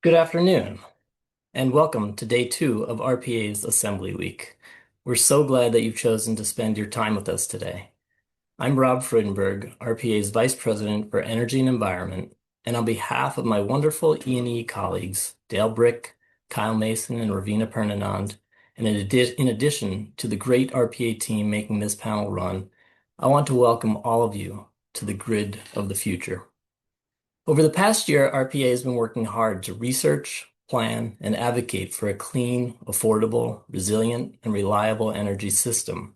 Good afternoon, and welcome to day 2 of RPA's Assembly Week. We're so glad that you've chosen to spend your time with us today. I'm Rob Friedenberg, RPA's Vice President for Energy and Environment, and on behalf of my wonderful E&E colleagues, Dale Brick, Kyle Mason, and Ravina Purnanand, and in addition to the great RPA team making this panel run, I want to welcome all of you to the grid of the future. Over the past year, RPA has been working hard to research, plan, and advocate for a clean, affordable, resilient, and reliable energy system,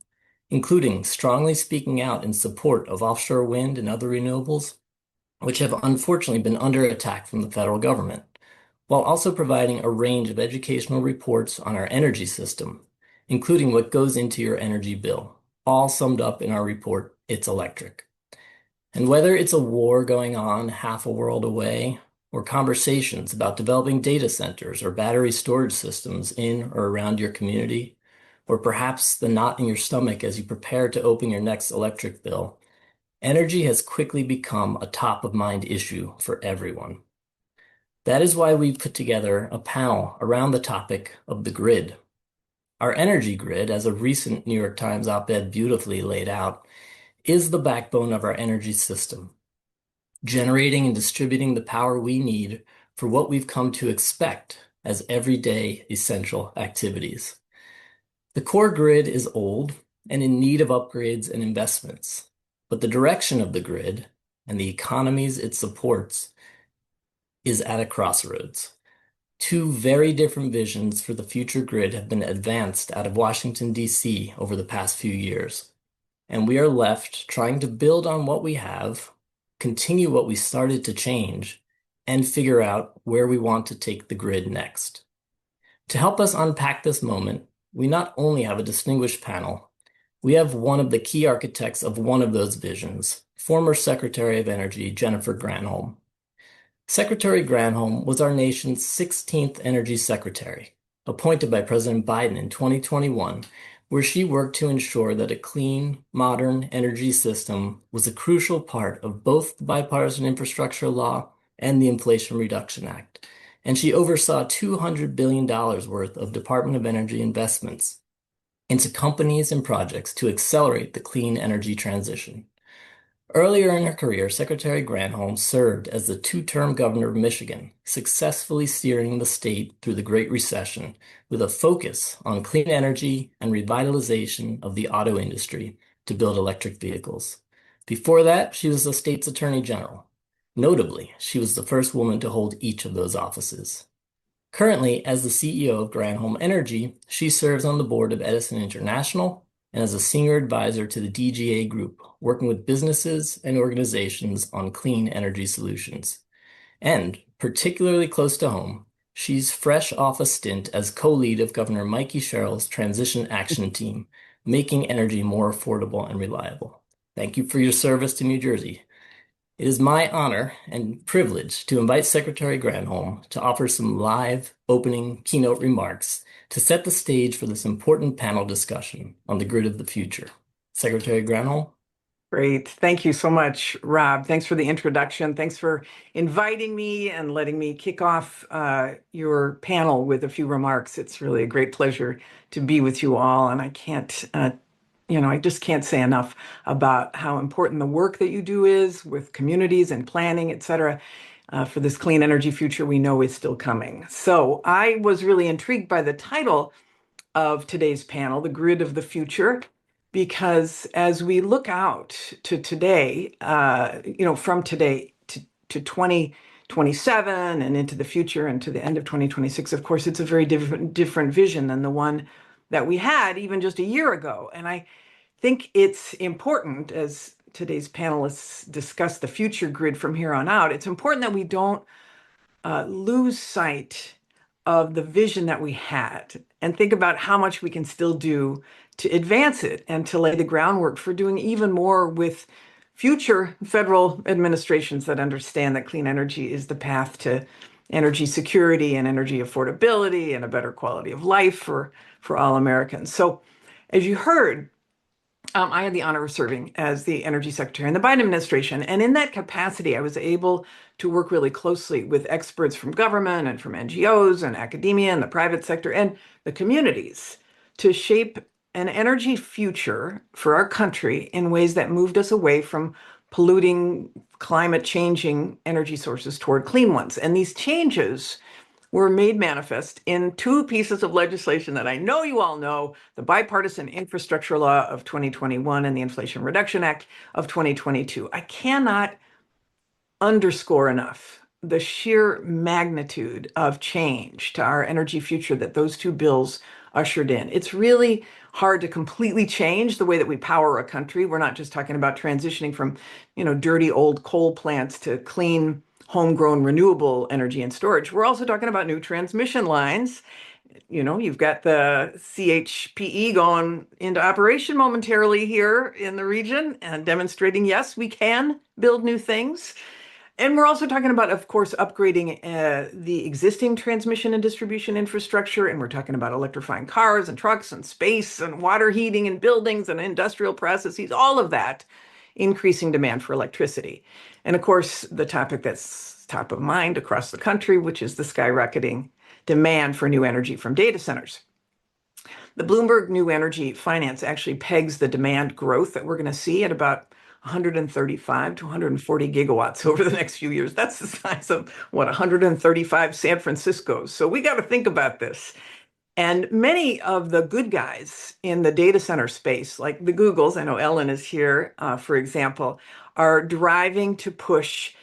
including strongly speaking out in support of offshore wind and other renewables, which have unfortunately been under attack from the federal government, while also providing a range of educational reports on our energy system, including what goes into your energy bill, all summed up in our report, It's Electric. And whether it's a war going on half a world away, or conversations about developing data centers or battery storage systems in or around your community, or perhaps the knot in your stomach as you prepare to open your next electric bill, energy has quickly become a top-of-mind issue for everyone. That is why we've put together a panel around the topic of the grid. Our energy grid, as a recent New York Times op-ed beautifully laid out, is the backbone of our energy system, generating and distributing the power we need for what we've come to expect as everyday essential activities. The core grid is old and in need of upgrades and investments, but the direction of the grid and the economies it supports is at a crossroads. Two very different visions for the future grid have been advanced out of Washington, D.C. over the past few years. And we are left trying to build on what we have, continue what we started to change, and figure out where we want to take the grid next. To help us unpack this moment, we not only have a distinguished panel, we have one of the key architects of one of those visions, former Secretary of Energy Jennifer Granholm. Secretary Granholm was our nation's 16th Energy Secretary, appointed by President Biden in 2021, where she worked to ensure that a clean, modern energy system was a crucial part of both the bipartisan infrastructure law and the Inflation Reduction Act. And she oversaw $200 billion worth of Department of Energy investments into companies and projects to accelerate the clean energy transition. Earlier in her career, Secretary Granholm served as the two-term governor of Michigan, successfully steering the state through the Great Recession with a focus on clean energy and revitalization of the auto industry to build electric vehicles. Before that, she was the state's attorney general. Notably, she was the first woman to hold each of those offices. Currently, as the CEO of Granholm Energy, she serves on the board of Edison International and as a senior advisor to the DGA Group, working with businesses and organizations on clean energy solutions. And, particularly close to home, she's fresh off a stint as co-lead of Governor Mikey Sherrill's Transition Action Team, making energy more affordable and reliable. Thank you for your service to New Jersey. It is my honor and privilege to invite Secretary Granholm to offer some live opening keynote remarks to set the stage for this important panel discussion on the grid of the future. Secretary Granholm? Great. Thank you so much, Rob. Thanks for the introduction. Thanks for inviting me and letting me kick off your panel with a few remarks. It's really a great pleasure to be with you all. And I can't, I just can't say enough about how important the work that you do is with communities and planning, et cetera, for this clean energy future we know is still coming. So I was really intrigued by the title of today's panel, The Grid of the Future, because as we look out to today, from today to 2027 and into the future and to the end of 2026, of course, it's a very different vision than the one that we had even just a year ago. And I think it's important, as today's panelists discuss the future grid from here on out, it's important that we don't lose sight of the vision that we had and think about how much we can still do to advance it and to lay the groundwork for doing even more with future federal administrations that understand that clean energy is the path to energy security and energy affordability and a better quality of life for all Americans. So as you heard, I had the honor of serving as the Energy Secretary in the Biden administration. And in that capacity, I was able to work really closely with experts from government and from NGOs and academia and the private sector and the communities to shape an energy future for our country in ways that moved us away from polluting, climate changing energy sources toward clean ones. And these changes were made manifest in two pieces of legislation that I know you all know, the Bipartisan Infrastructure Law of 2021 and the Inflation Reduction Act of 2022. I cannot underscore enough the sheer magnitude of change to our energy future that those two bills ushered in. It's really hard to completely change the way that we power a country. We're not just talking about transitioning from, dirty old coal plants to clean homegrown renewable energy and storage. We're also talking about new transmission lines. You've got the CHPE going into operation momentarily here in the region and demonstrating, yes, we can build new things. And we're also talking about, of course, upgrading the existing transmission and distribution infrastructure. And we're talking about electrifying cars and trucks and space and water heating and buildings and industrial processes, all of that increasing demand for electricity. And of course, the topic that's top of mind across the country, which is the skyrocketing demand for new energy from data centers. The Bloomberg New Energy Finance actually pegs the demand growth that we're going to see at about 135 to 140 gigawatts over the next few years. That's the size of, 135 San Franciscos. So we got to think about this. And many of the good guys in the data center space, like the Googles, I know Ellen is here, for example, are driving to push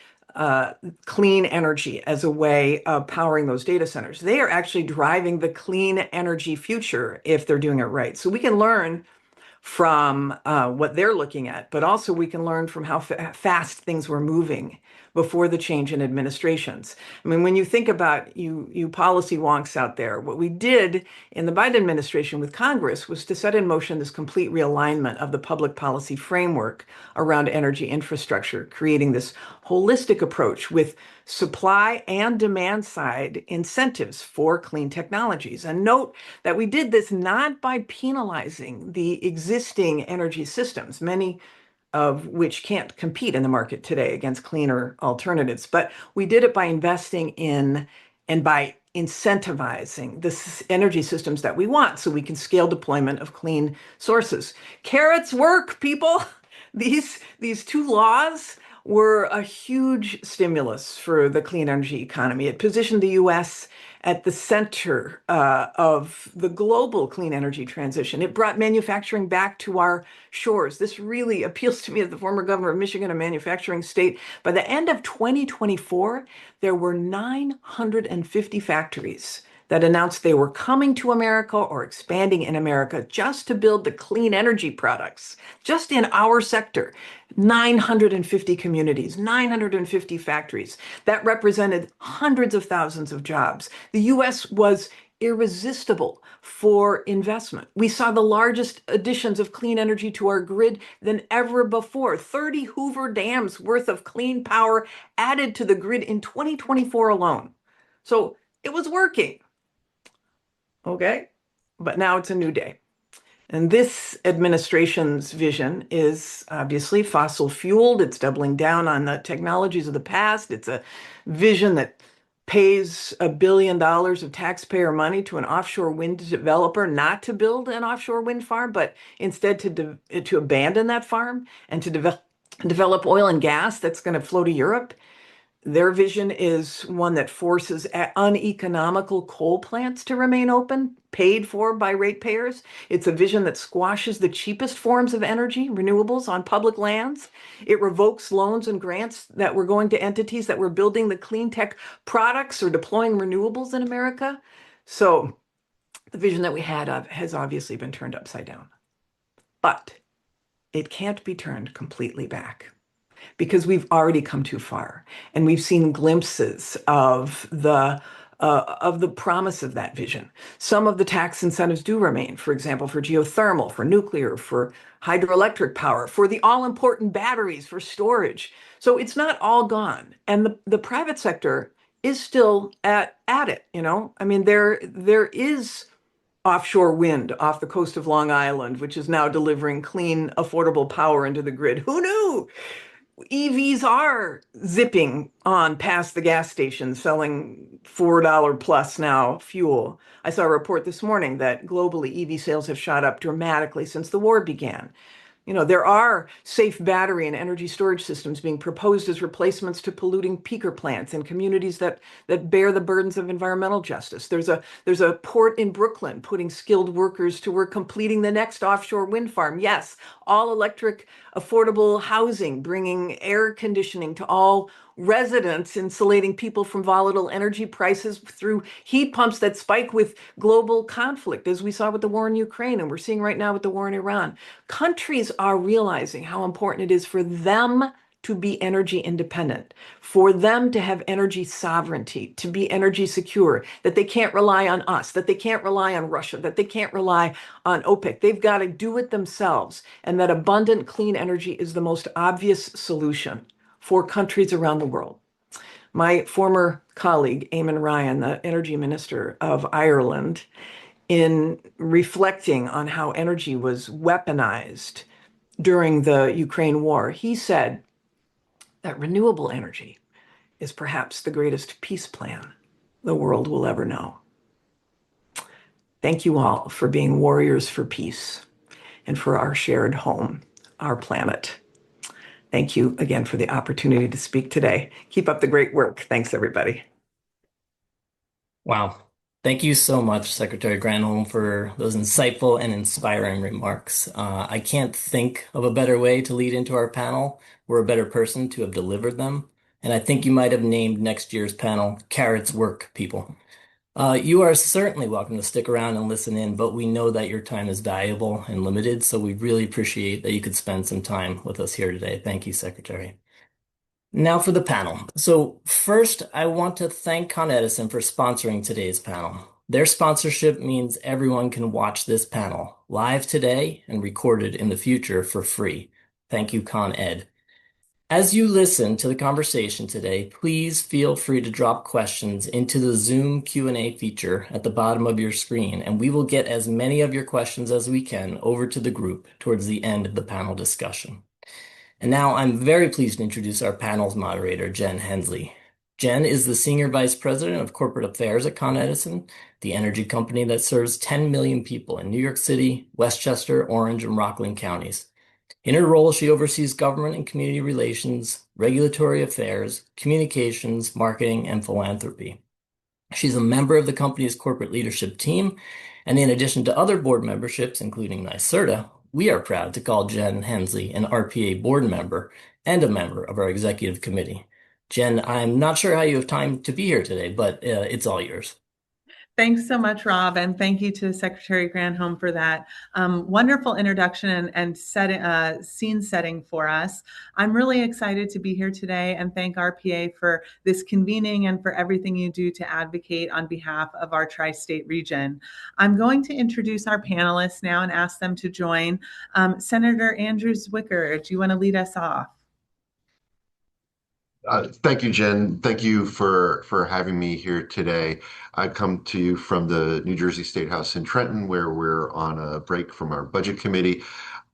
clean energy as a way of powering those data centers. They are actually driving the clean energy future if they're doing it right. So we can learn from what they're looking at, but also we can learn from how fast things were moving before the change in administrations. I mean, when you think about you policy wonks out there, what we did in the Biden administration with Congress was to set in motion this complete realignment of the public policy framework around energy infrastructure, creating this holistic approach with supply and demand side incentives for clean technologies. And note that we did this not by penalizing the existing energy systems, many of which can't compete in the market today against cleaner alternatives. But we did it by investing in and by incentivizing the energy systems that we want so we can scale deployment of clean sources. Carrots work, people. These two laws were a huge stimulus for the clean energy economy. It positioned the US at the center of the global clean energy transition. It brought manufacturing back to our shores. This really appeals to me as the former governor of Michigan, a manufacturing state. By the end of 2024, there were 950 factories that announced they were coming to America or expanding in America just to build the clean energy products, just in our sector. 950 communities, 950 factories. That represented hundreds of thousands of jobs. The US was irresistible for investment. We saw the largest additions of clean energy to our grid than ever before. 30 Hoover dams worth of clean power added to the grid in 2024 alone. So it was working. Okay. But now it's a new day. And this administration's vision is obviously fossil fueled. It's doubling down on the technologies of the past. It's a vision that pays $1 billion of taxpayer money to an offshore wind developer not to build an offshore wind farm, but instead to abandon that farm and to develop oil and gas that's going to flow to Europe. Their vision is one that forces uneconomical coal plants to remain open, paid for by ratepayers. It's a vision that squashes the cheapest forms of energy, renewables, on public lands. It revokes loans and grants that were going to entities that were building the clean tech products or deploying renewables in America. So the vision that we had has obviously been turned upside down. But it can't be turned completely back, because we've already come too far, and we've seen glimpses of the promise of that vision. Some of the tax incentives do remain, for example, for geothermal, for nuclear, for hydroelectric power, for the all-important batteries, for storage. So it's not all gone, and the private sector is still at it. I mean, there is offshore wind off the coast of Long Island, which is now delivering clean, affordable power into the grid. Who knew? EVs are zipping on past the gas station, selling $4 plus now fuel. I saw a report this morning that globally EV sales have shot up dramatically since the war began. There are safe battery and energy storage systems being proposed as replacements to polluting peaker plants in communities that bear the burdens of environmental justice. There's a port in Brooklyn putting skilled workers to work completing the next offshore wind farm. Yes, all electric, affordable housing, bringing air conditioning to all residents, insulating people from volatile energy prices through heat pumps that spike with global conflict, as we saw with the war in Ukraine and we're seeing right now with the war in Iran. Countries are realizing how important it is for them to be energy independent, for them to have energy sovereignty, to be energy secure, that they can't rely on us, that they can't rely on Russia, that they can't rely on OPEC. They've got to do it themselves, and that abundant clean energy is the most obvious solution for countries around the world. My former colleague, Eamon Ryan, the energy minister of Ireland, in reflecting on how energy was weaponized during the Ukraine war, he said that renewable energy is perhaps the greatest peace plan the world will ever know. Thank you all for being warriors for peace and for our shared home, our planet. Thank you again for the opportunity to speak today. Keep up the great work. Thanks, everybody. Wow. Thank you so much, Secretary Granholm, for those insightful and inspiring remarks. I can't think of a better way to lead into our panel or a better person to have delivered them. And I think you might have named next year's panel Carrots Work, people. You are certainly welcome to stick around and listen in, but we know that your time is valuable and limited, so we really appreciate that you could spend some time with us here today. Thank you, Secretary. Now for the panel. So first, I want to thank Con Edison for sponsoring today's panel. Their sponsorship means everyone can watch this panel live today and recorded in the future for free. Thank you, Con Ed. As you listen to the conversation today, please feel free to drop questions into the Zoom Q&A feature at the bottom of your screen, and we will get as many of your questions as we can over to the group towards the end of the panel discussion. And now I'm very pleased to introduce our panel's moderator, Jen Hensley. Jen is the Senior Vice President of Corporate Affairs at Con Edison, the energy company that serves 10 million people in New York City, Westchester, Orange, and Rockland counties. In her role, she oversees government and community relations, regulatory affairs, communications, marketing, and philanthropy. She's a member of the company's corporate leadership team, and in addition to other board memberships, including NYSERDA, we are proud to call Jen Hensley an RPA board member and a member of our executive committee. Jen, I'm not sure how you have time to be here today, but it's all yours. Thanks so much, Rob, and thank you to Secretary Granholm for that wonderful introduction and scene setting for us. I'm really excited to be here today and thank RPA for this convening and for everything you do to advocate on behalf of our tri-state region. I'm going to introduce our panelists now and ask them to join. Senator Andrew Zwicker, do you want to lead us off? Thank you, Jen. Thank you for having me here today. I come to you from the New Jersey State House in Trenton, where we're on a break from our budget committee.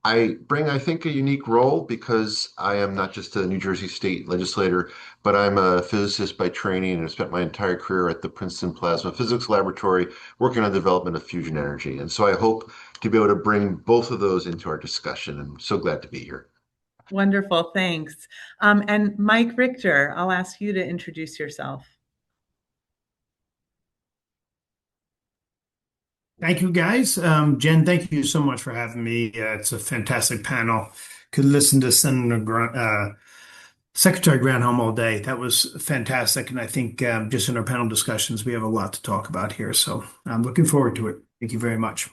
I bring, I think, a unique role because I am not just a New Jersey state legislator, but I'm a physicist by training and have spent my entire career at the Princeton Plasma Physics Laboratory working on the development of fusion energy. And so I hope to be able to bring both of those into our discussion. I'm so glad to be here. Wonderful, thanks. And Mike Richter, I'll ask you to introduce yourself. Thank you, guys. Jen, thank you so much for having me. It's a fantastic panel. Could listen to Secretary Granholm all day. That was fantastic. And I think just in our panel discussions, we have a lot to talk about here. So I'm looking forward to it. Thank you very much.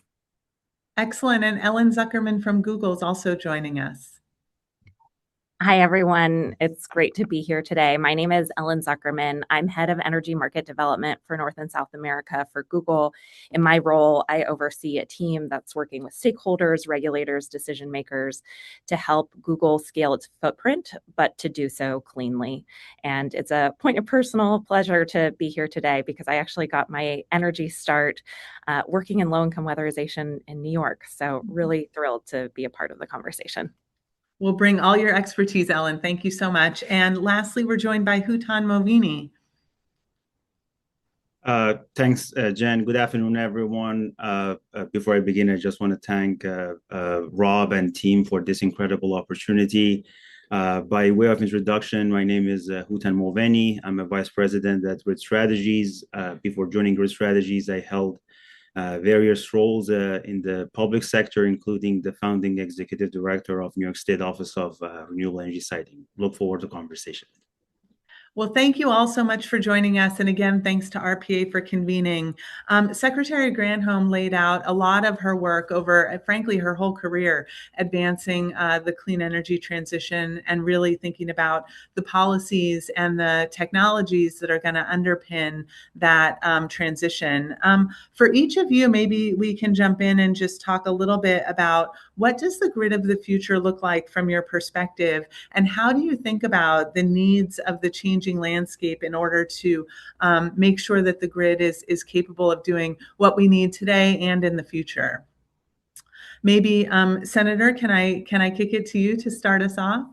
Excellent. And Ellen Zuckerman from Google is also joining us. Hi, everyone. It's great to be here today. My name is Ellen Zuckerman. I'm head of energy market development for North and South America for Google. In my role, I oversee a team that's working with stakeholders, regulators, decision makers to help Google scale its footprint, but to do so cleanly. And it's a point of personal pleasure to be here today because I actually got my energy start working in low-income weatherization in New York. So really thrilled to be a part of the conversation. We'll bring all your expertise, Ellen. Thank you so much. And lastly, we're joined by Hutan Movini. Thanks, Jen. Good afternoon, everyone. Before I begin, I just want to thank Rob and team for this incredible opportunity. By way of introduction, my name is Hutan Moveni. I'm a vice president at Grid Strategies. Before joining Grid Strategies, I held various roles in the public sector, including the founding executive director of New York State Office of Renewable Energy Siting. Look forward to conversation. Well, thank you all so much for joining us. And again, thanks to RPA for convening. Secretary Granholm laid out a lot of her work over, frankly, her whole career, advancing the clean energy transition and really thinking about the policies and the technologies that are going to underpin that transition. For each of you, maybe we can jump in and just talk a little bit about what does the grid of the future look like from your perspective, and how do you think about the needs of the changing landscape in order to make sure that the grid is capable of doing what we need today and in the future? Maybe Senator, can I kick it to you to start us off?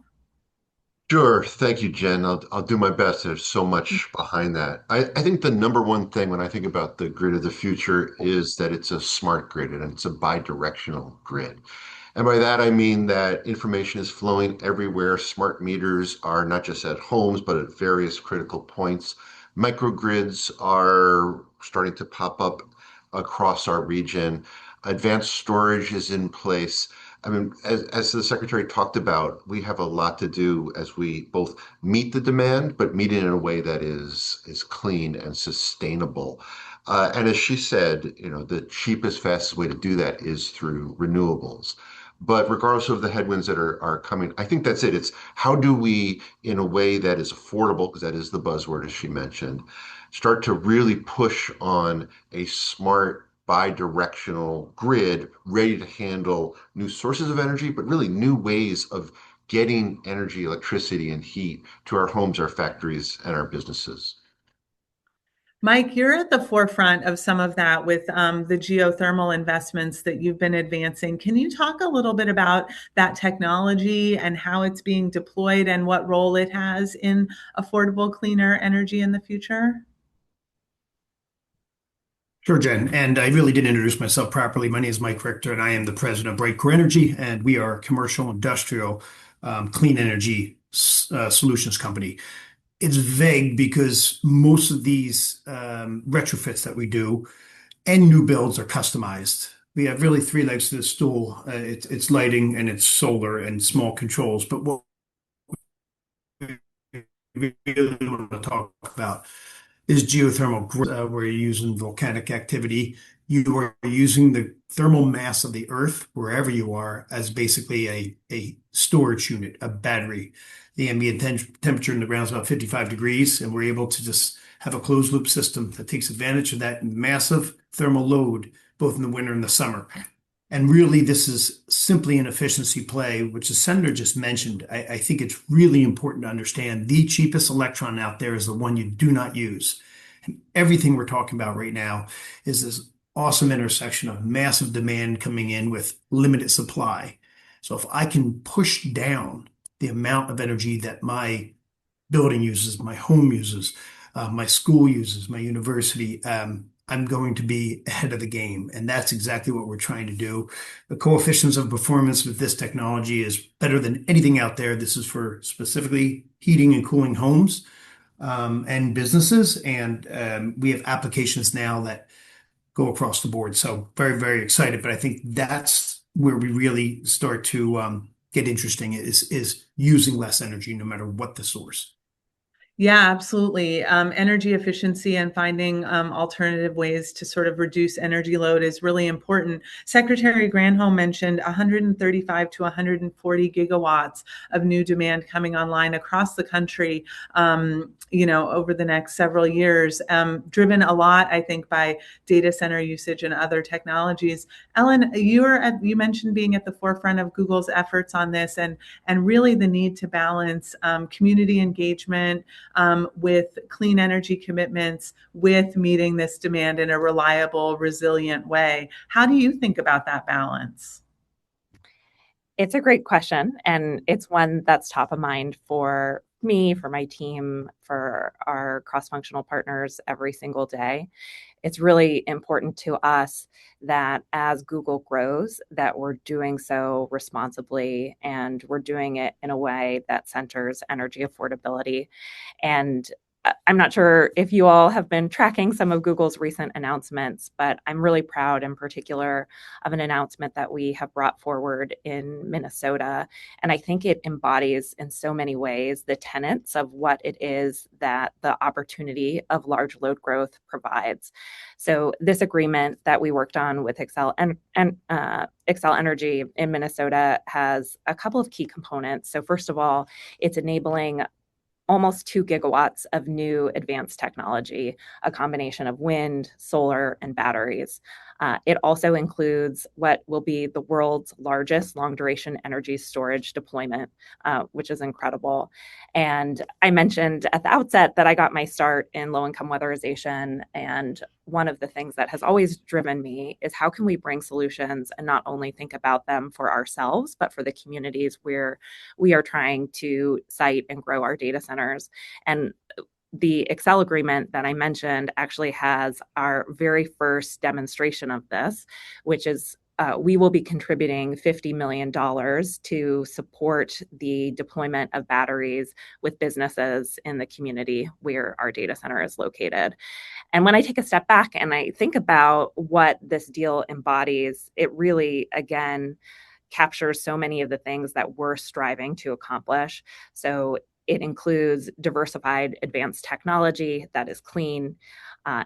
Sure. Thank you, Jen. I'll do my best. There's so much behind that. I think the number one thing when I think about the grid of the future is that it's a smart grid and it's a bi-directional grid. And by that, I mean that information is flowing everywhere. Smart meters are not just at homes, but at various critical points. Microgrids are starting to pop up across our region. Advanced storage is in place. I mean, as the secretary talked about, we have a lot to do as we both meet the demand, but meet it in a way that is clean and sustainable. And as she said, the cheapest, fastest way to do that is through renewables. But regardless of the headwinds that are coming, I think that's it. It's how do we, in a way that is affordable, because that is the buzzword, as she mentioned, start to really push on a smart bi-directional grid ready to handle new sources of energy, but really new ways of getting energy, electricity, and heat to our homes, our factories, and our businesses. Mike, you're at the forefront of some of that with the geothermal investments that you've been advancing. Can you talk a little bit about that technology and how it's being deployed and what role it has in affordable, cleaner energy in the future? Sure, Jen. And I really didn't introduce myself properly. My name is Mike Richter, and I am the president of Breakcore Energy, and we are a commercial, industrial, clean energy solutions company. It's vague because most of these retrofits that we do and new builds are customized. We have really three legs to the stool. It's lighting and it's solar and small controls. But what we really want to talk about is geothermal, where you're using volcanic activity. You are using the thermal mass of the earth, wherever you are, as basically a storage unit, a battery. The ambient temperature in the ground is about 55 degrees, and we're able to just have a closed loop system that takes advantage of that massive thermal load, both in the winter and the summer. And really, this is simply an efficiency play, which the senator just mentioned. I think it's really important to understand the cheapest electron out there is the one you do not use. And everything we're talking about right now is this awesome intersection of massive demand coming in with limited supply. So if I can push down the amount of energy that my building uses, my home uses, my school uses, my university, I'm going to be ahead of the game. And that's exactly what we're trying to do. The coefficients of performance with this technology is better than anything out there. This is for specifically heating and cooling homes and businesses. And we have applications now that go across the board. So very, very excited. But I think that's where we really start to get interesting is using less energy no matter what the source. Yeah, absolutely. Energy efficiency and finding alternative ways to sort of reduce energy load is really important. Secretary Granholm mentioned 135 to 140 gigawatts of new demand coming online across the country, over the next several years, driven a lot, I think, by data center usage and other technologies. Ellen, you mentioned being at the forefront of Google's efforts on this and really the need to balance community engagement, with clean energy commitments, with meeting this demand in a reliable, resilient way. How do you think about that balance? It's a great question, and it's one that's top of mind for me, for my team, for our cross-functional partners every single day. It's really important to us that as Google grows, that we're doing so responsibly and we're doing it in a way that centers energy affordability. And I'm not sure if you all have been tracking some of Google's recent announcements, but I'm really proud in particular of an announcement that we have brought forward in Minnesota. And I think it embodies in so many ways the tenets of what it is that the opportunity of large load growth provides. So this agreement that we worked on with Xcel Energy in Minnesota has a couple of key components. So first of all, it's enabling almost 2 gigawatts of new advanced technology, a combination of wind, solar, and batteries. It also includes what will be the world's largest long-duration energy storage deployment, which is incredible. And I mentioned at the outset that I got my start in low-income weatherization, and one of the things that has always driven me is how can we bring solutions and not only think about them for ourselves, but for the communities where we are trying to site and grow our data centers. And the Xcel agreement that I mentioned actually has our very first demonstration of this, which is we will be contributing $50 million to support the deployment of batteries with businesses in the community where our data center is located. And when I take a step back and I think about what this deal embodies, it really, again, captures so many of the things that we're striving to accomplish. So it includes diversified advanced technology that is clean.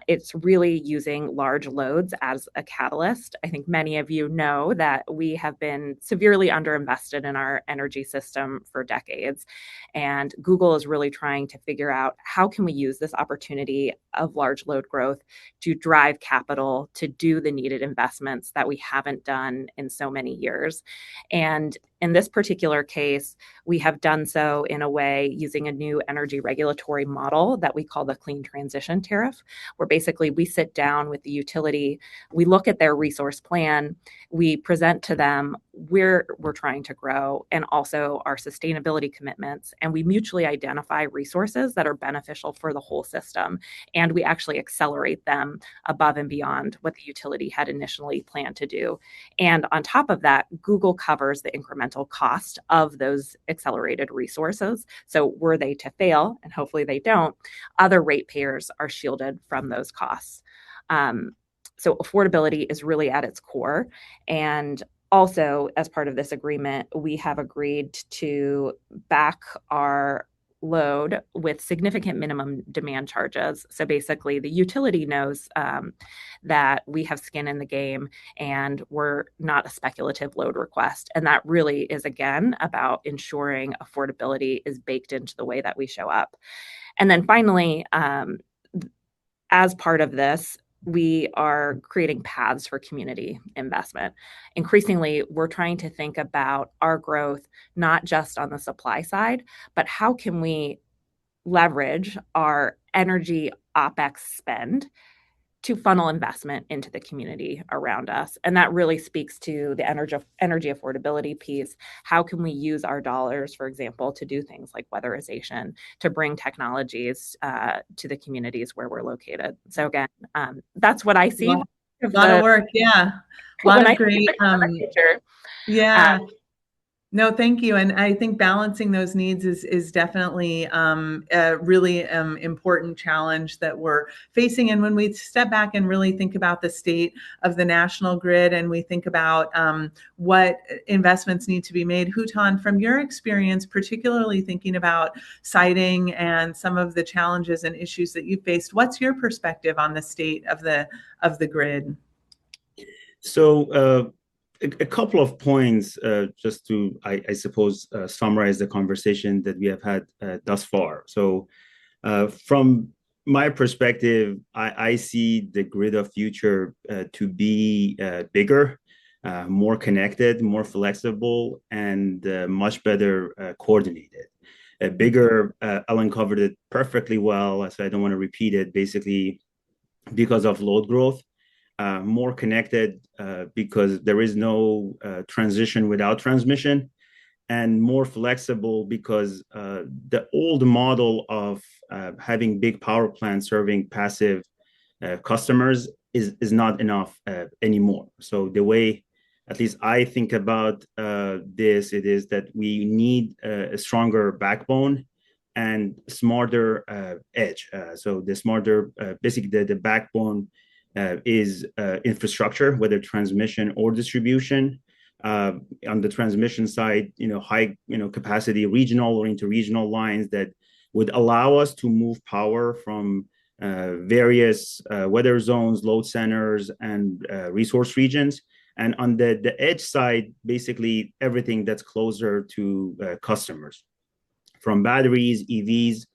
It's really using large loads as a catalyst. I think many of you know that we have been severely underinvested in our energy system for decades. And Google is really trying to figure out how can we use this opportunity of large load growth to drive capital to do the needed investments that we haven't done in so many years. And in this particular case, we have done so in a way using a new energy regulatory model that we call the clean transition tariff, where basically we sit down with the utility, we look at their resource plan, we present to them where we're trying to grow and also our sustainability commitments, and we mutually identify resources that are beneficial for the whole system, and we actually accelerate them above and beyond what the utility had initially planned to do. And on top of that, Google covers the incremental cost of those accelerated resources. So were they to fail, and hopefully they don't, other ratepayers are shielded from those costs. So affordability is really at its core. And also, as part of this agreement, we have agreed to back our load with significant minimum demand charges. So basically, the utility knows that we have skin in the game and we're not a speculative load request. And that really is, again, about ensuring affordability is baked into the way that we show up. And then finally, as part of this, we are creating paths for community investment. Increasingly, we're trying to think about our growth, not just on the supply side, but how can we leverage our energy OpEx spend to funnel investment into the community around us. And that really speaks to the energy affordability piece. How can we use our dollars, for example, to do things like weatherization, to bring technologies to the communities where we're located? So again, that's what I see. A lot of work, yeah. A lot of great, yeah. No, thank you. And I think balancing those needs is definitely a really important challenge that we're facing. And when we step back and really think about the state of the national grid and we think about what investments need to be made, Houghton, from your experience, particularly thinking about siting and some of the challenges and issues that you faced, what's your perspective on the state of the grid? So a couple of points just to, I suppose, summarize the conversation that we have had thus far. So from my perspective, I see the grid of future to be bigger, more connected, more flexible, and much better coordinated. Bigger, Ellen covered it perfectly well, so I don't want to repeat it, basically because of load growth. More connected because there is no transition without transmission, and more flexible because the old model of having big power plants serving passive customers is not enough anymore. So the way, at least I think about this, it is that we need a stronger backbone and smarter edge. So the smarter, basically the backbone is infrastructure, whether transmission or distribution. On the transmission side, high, capacity regional or interregional lines that would allow us to move power from various weather zones, load centers, and resource regions. And on the edge side, basically everything that's closer to customers, from batteries, EVs,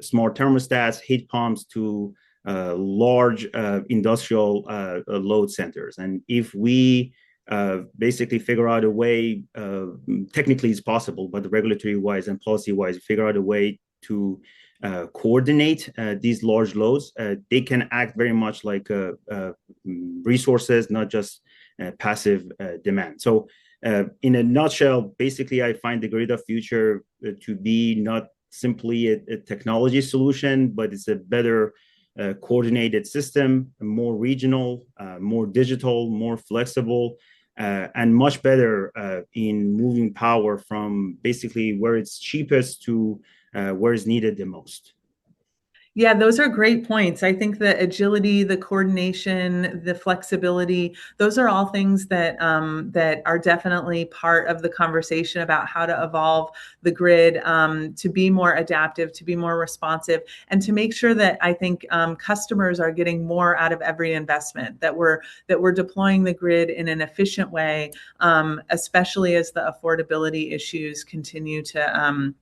smart thermostats, heat pumps, to large industrial load centers. And if we basically figure out a way, technically it's possible, but regulatory wise and policy wise, figure out a way to coordinate these large loads, they can act very much like resources, not just passive demand. So in a nutshell, basically, I find the grid of future to be not simply a technology solution, but it's a better coordinated system, more regional, more digital, more flexible, and much better in moving power from basically where it's cheapest to where it's needed the most. Yeah, those are great points. I think the agility, the coordination, the flexibility, those are all things that that are definitely part of the conversation about how to evolve the grid to be more adaptive, to be more responsive, and to make sure that I think customers are getting more out of every investment. That we're deploying the grid in an efficient way, especially as the affordability issues continue to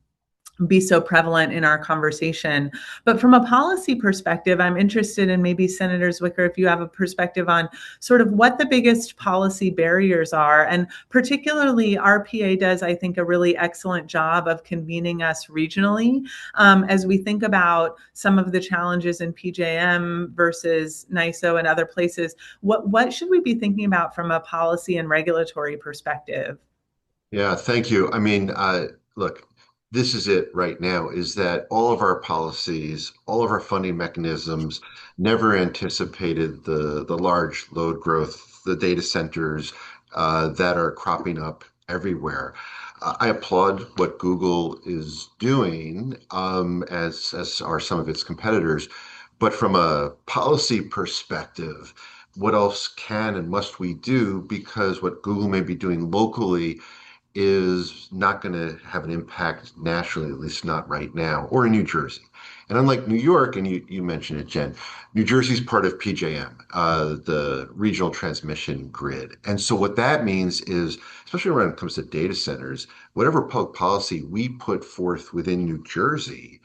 be so prevalent in our conversation. But from a policy perspective, I'm interested in maybe Senator Zwicker, if you have a perspective on sort of what the biggest policy barriers are. And particularly RPA does, I think, a really excellent job of convening us regionally as we think about some of the challenges in PJM versus NISO and other places. What should we be thinking about from a policy and regulatory perspective? Yeah, thank you. I mean, look, this is it right now, is that all of our policies, all of our funding mechanisms never anticipated the large load growth, the data centers that are cropping up everywhere. I applaud what Google is doing, as are some of its competitors. But from a policy perspective, what else can and must we do? Because what Google may be doing locally is not going to have an impact nationally, at least not right now, or in New Jersey. And unlike New York, and you mentioned it, Jen, New Jersey's part of PJM, the regional transmission grid. And so what that means is, especially when it comes to data centers, whatever public policy we put forth within New Jersey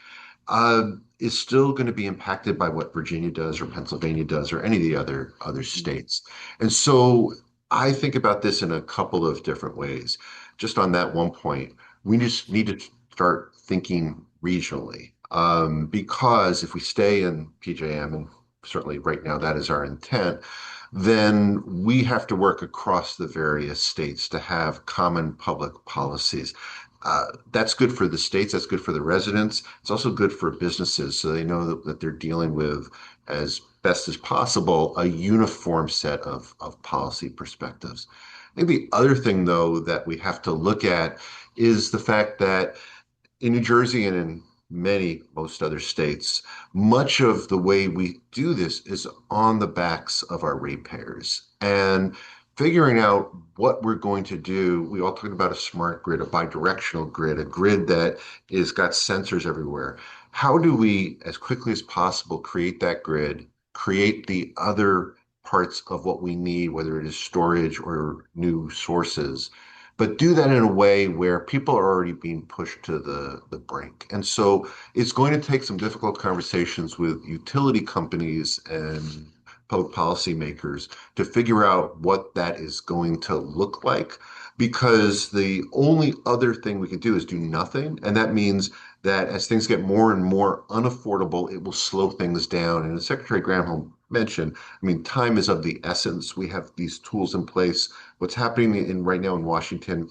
is still going to be impacted by what Virginia does or Pennsylvania does or any of the other states. And so I think about this in a couple of different ways. Just on that one point, we just need to start thinking regionally. Because if we stay in PJM, and certainly right now that is our intent, then we have to work across the various states to have common public policies. That's good for the states, that's good for the residents. It's also good for businesses so they know that they're dealing with, as best as possible, a uniform set of policy perspectives. I think the other thing, though, that we have to look at is the fact that in New Jersey and in most other states, much of the way we do this is on the backs of our ratepayers. And figuring out what we're going to do, we all talk about a smart grid, a bidirectional grid, a grid that is got sensors everywhere. How do we, as quickly as possible, create that grid, create the other parts of what we need, whether it is storage or new sources, but do that in a way where people are already being pushed to the brink. And so it's going to take some difficult conversations with utility companies and public policy makers to figure out what that is going to look like, because the only other thing we can do is do nothing. And that means that as things get more and more unaffordable, it will slow things down. And as Secretary Granholm mentioned, I mean, time is of the essence. We have these tools in place. What's happening right now in Washington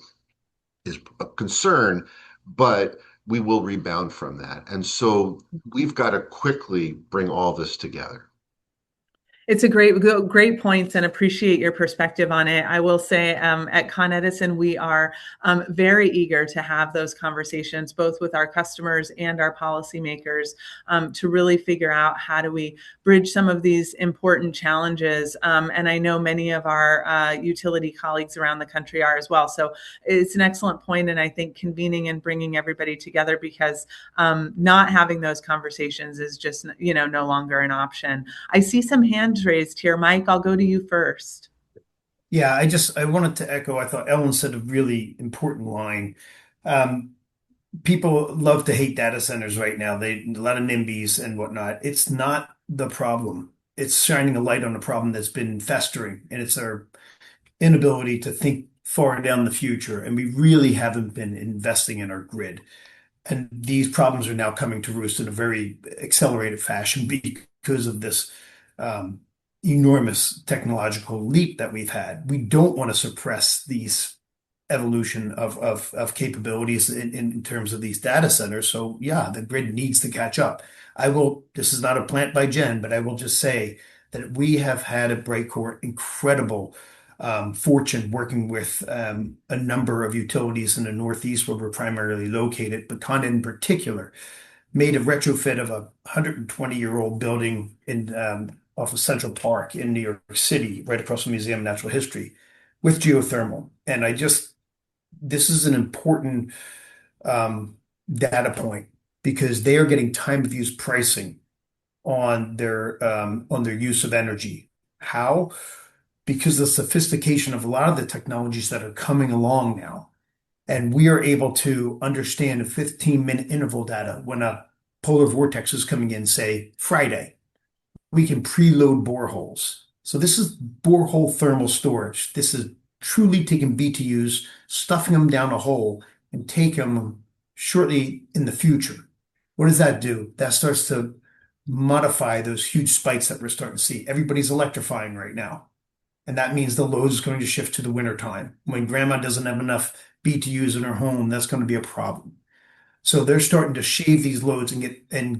is a concern, but we will rebound from that. And so we've got to quickly bring all this together. It's a great points, and appreciate your perspective on it. I will say at Con Edison, we are very eager to have those conversations, both with our customers and our policymakers, to really figure out how do we bridge some of these important challenges. And I know many of our utility colleagues around the country are as well. So it's an excellent point, and I think convening and bringing everybody together, because not having those conversations is just no longer an option. I see some hands raised here. Mike, I'll go to you first. Yeah, I wanted to echo, I thought Ellen said a really important line. Um, People love to hate data centers right now. A lot of NIMBYs and whatnot. It's not the problem. It's shining a light on a problem that's been festering, and it's our inability to think far down the future. And we really haven't been investing in our grid. And these problems are now coming to roost in a very accelerated fashion because of this um, enormous technological leap that we've had. We don't want to suppress these evolution of capabilities in terms of these data centers. So yeah, the grid needs to catch up. This is not a plant by Jen, but I will just say that we have had at Breakcourt incredible fortune working with a number of utilities in the Northeast where we're primarily located, but Con Ed in particular. made a retrofit of a 120-year-old building in off of Central Park in New York City, right across from the Museum of Natural History, with geothermal. And this is an important um, data point because they are getting time of use pricing on their use of energy. How? Because the sophistication of a lot of the technologies that are coming along now. And we are able to understand a 15-minute interval data when a polar vortex is coming in, say, Friday. We can preload boreholes. So this is borehole thermal storage. This is truly taking BTUs, stuffing them down a hole, and take them shortly in the future. What does that do? That starts to modify those huge spikes that we're starting to see. Everybody's electrifying right now. And that means the load is going to shift to the winter time. When grandma doesn't have enough BTUs in her home, that's going to be a problem. So they're starting to shave these loads and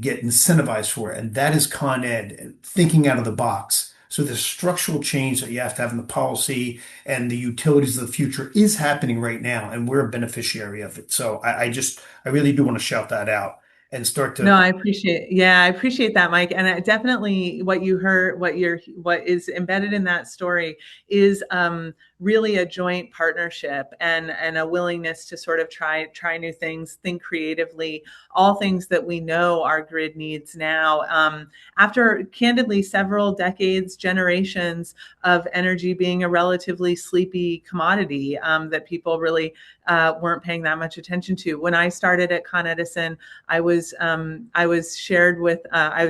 get incentivized for it. And that is Con Ed, thinking out of the box. So the structural change that you have to have in the policy and the utilities of the future is happening right now, and we're a beneficiary of it. So I really do want to shout that out and start No, to. I appreciate that, Mike. And definitely what you heard, what is embedded in that story is really a joint partnership and a willingness to sort of try new things, think creatively, all things that we know our grid needs now. After candidly several decades, generations of energy being a relatively sleepy commodity that people really weren't paying that much attention to. When I started at Con Edison, I was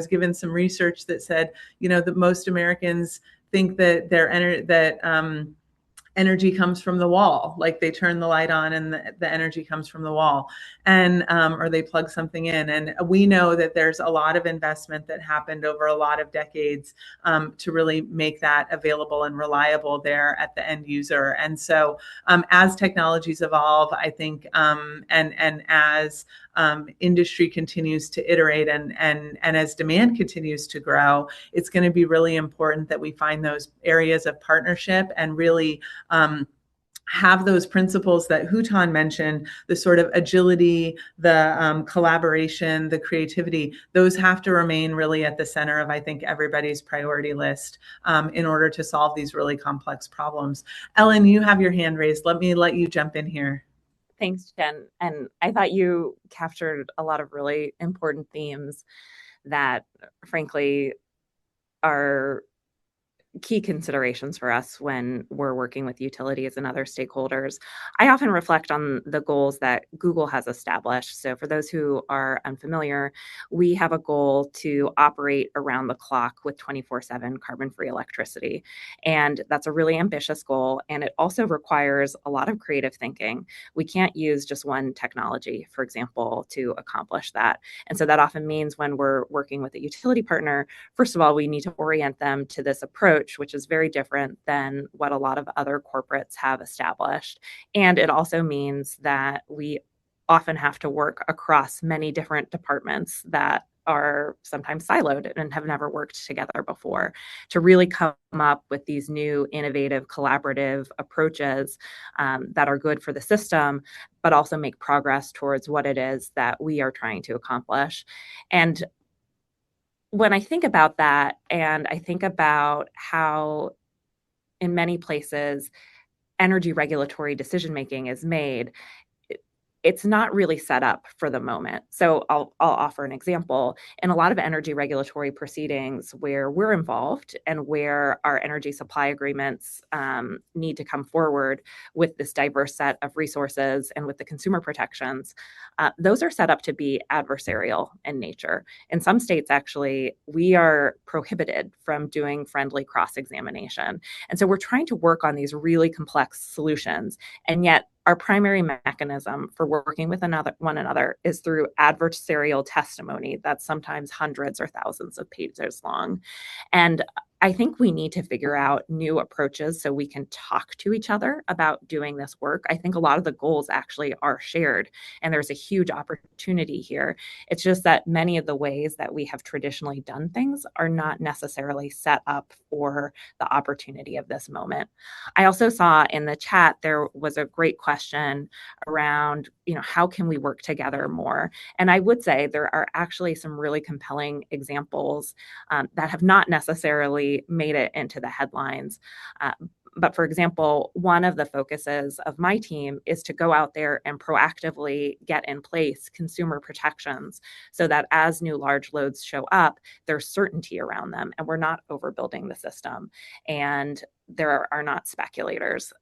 given some research that said, that most Americans think that energy comes from the wall, like they turn the light on and the energy comes from the wall, and or they plug something in. And we know that there's a lot of investment that happened over a lot of decades to really make that available and reliable there at the end user. And so as technologies evolve, I think and as industry continues to iterate and as demand continues to grow, it's going to be really important that we find those areas of partnership and really have those principles that Hutan mentioned, the sort of agility, the collaboration, the creativity, those have to remain really at the center of, I think, everybody's priority list in order to solve these really complex problems. Ellen, you have your hand raised. Let you jump in here. Thanks, Jen. And I thought you captured a lot of really important themes that, frankly, are key considerations for us when we're working with utilities and other stakeholders. I often reflect on the goals that Google has established. So for those who are unfamiliar, we have a goal to operate around the clock with 24/7 carbon-free electricity. And that's a really ambitious goal. And it also requires a lot of creative thinking. We can't use just one technology, for example, to accomplish that. And so that often means when we're working with a utility partner, first of all, we need to orient them to this approach, which is very different than what a lot of other corporates have established. And it also means that we often have to work across many different departments that are sometimes siloed and have never worked together before to really come up with these new innovative collaborative approaches that are good for the system, but also make progress towards what it is that we are trying to accomplish. And when I think about that, and I think about how in many places energy regulatory decision making is made, it's not really set up for the moment. So I'll offer an example. In a lot of energy regulatory proceedings where we're involved and where our energy supply agreements need to come forward with this diverse set of resources and with the consumer protections, those are set up to be adversarial in nature. In some states, actually, we are prohibited from doing friendly cross-examination. And so we're trying to work on these really complex solutions, and yet our primary mechanism for working with one another is through adversarial testimony that's sometimes hundreds or thousands of pages long. And I think we need to figure out new approaches so we can talk to each other about doing this work. I think a lot of the goals actually are shared, and there's a huge opportunity here. It's just that many of the ways that we have traditionally done things are not necessarily set up for the opportunity of this moment. I also saw in the chat there was a great question around, how can we work together more? And I would say there are actually some really compelling examples that have not necessarily made it into the headlines. But for example, one of the focuses of my team is to go out there and proactively get in place consumer protections so that as new large loads show up, there's certainty around them and we're not overbuilding the system. And there are not speculators.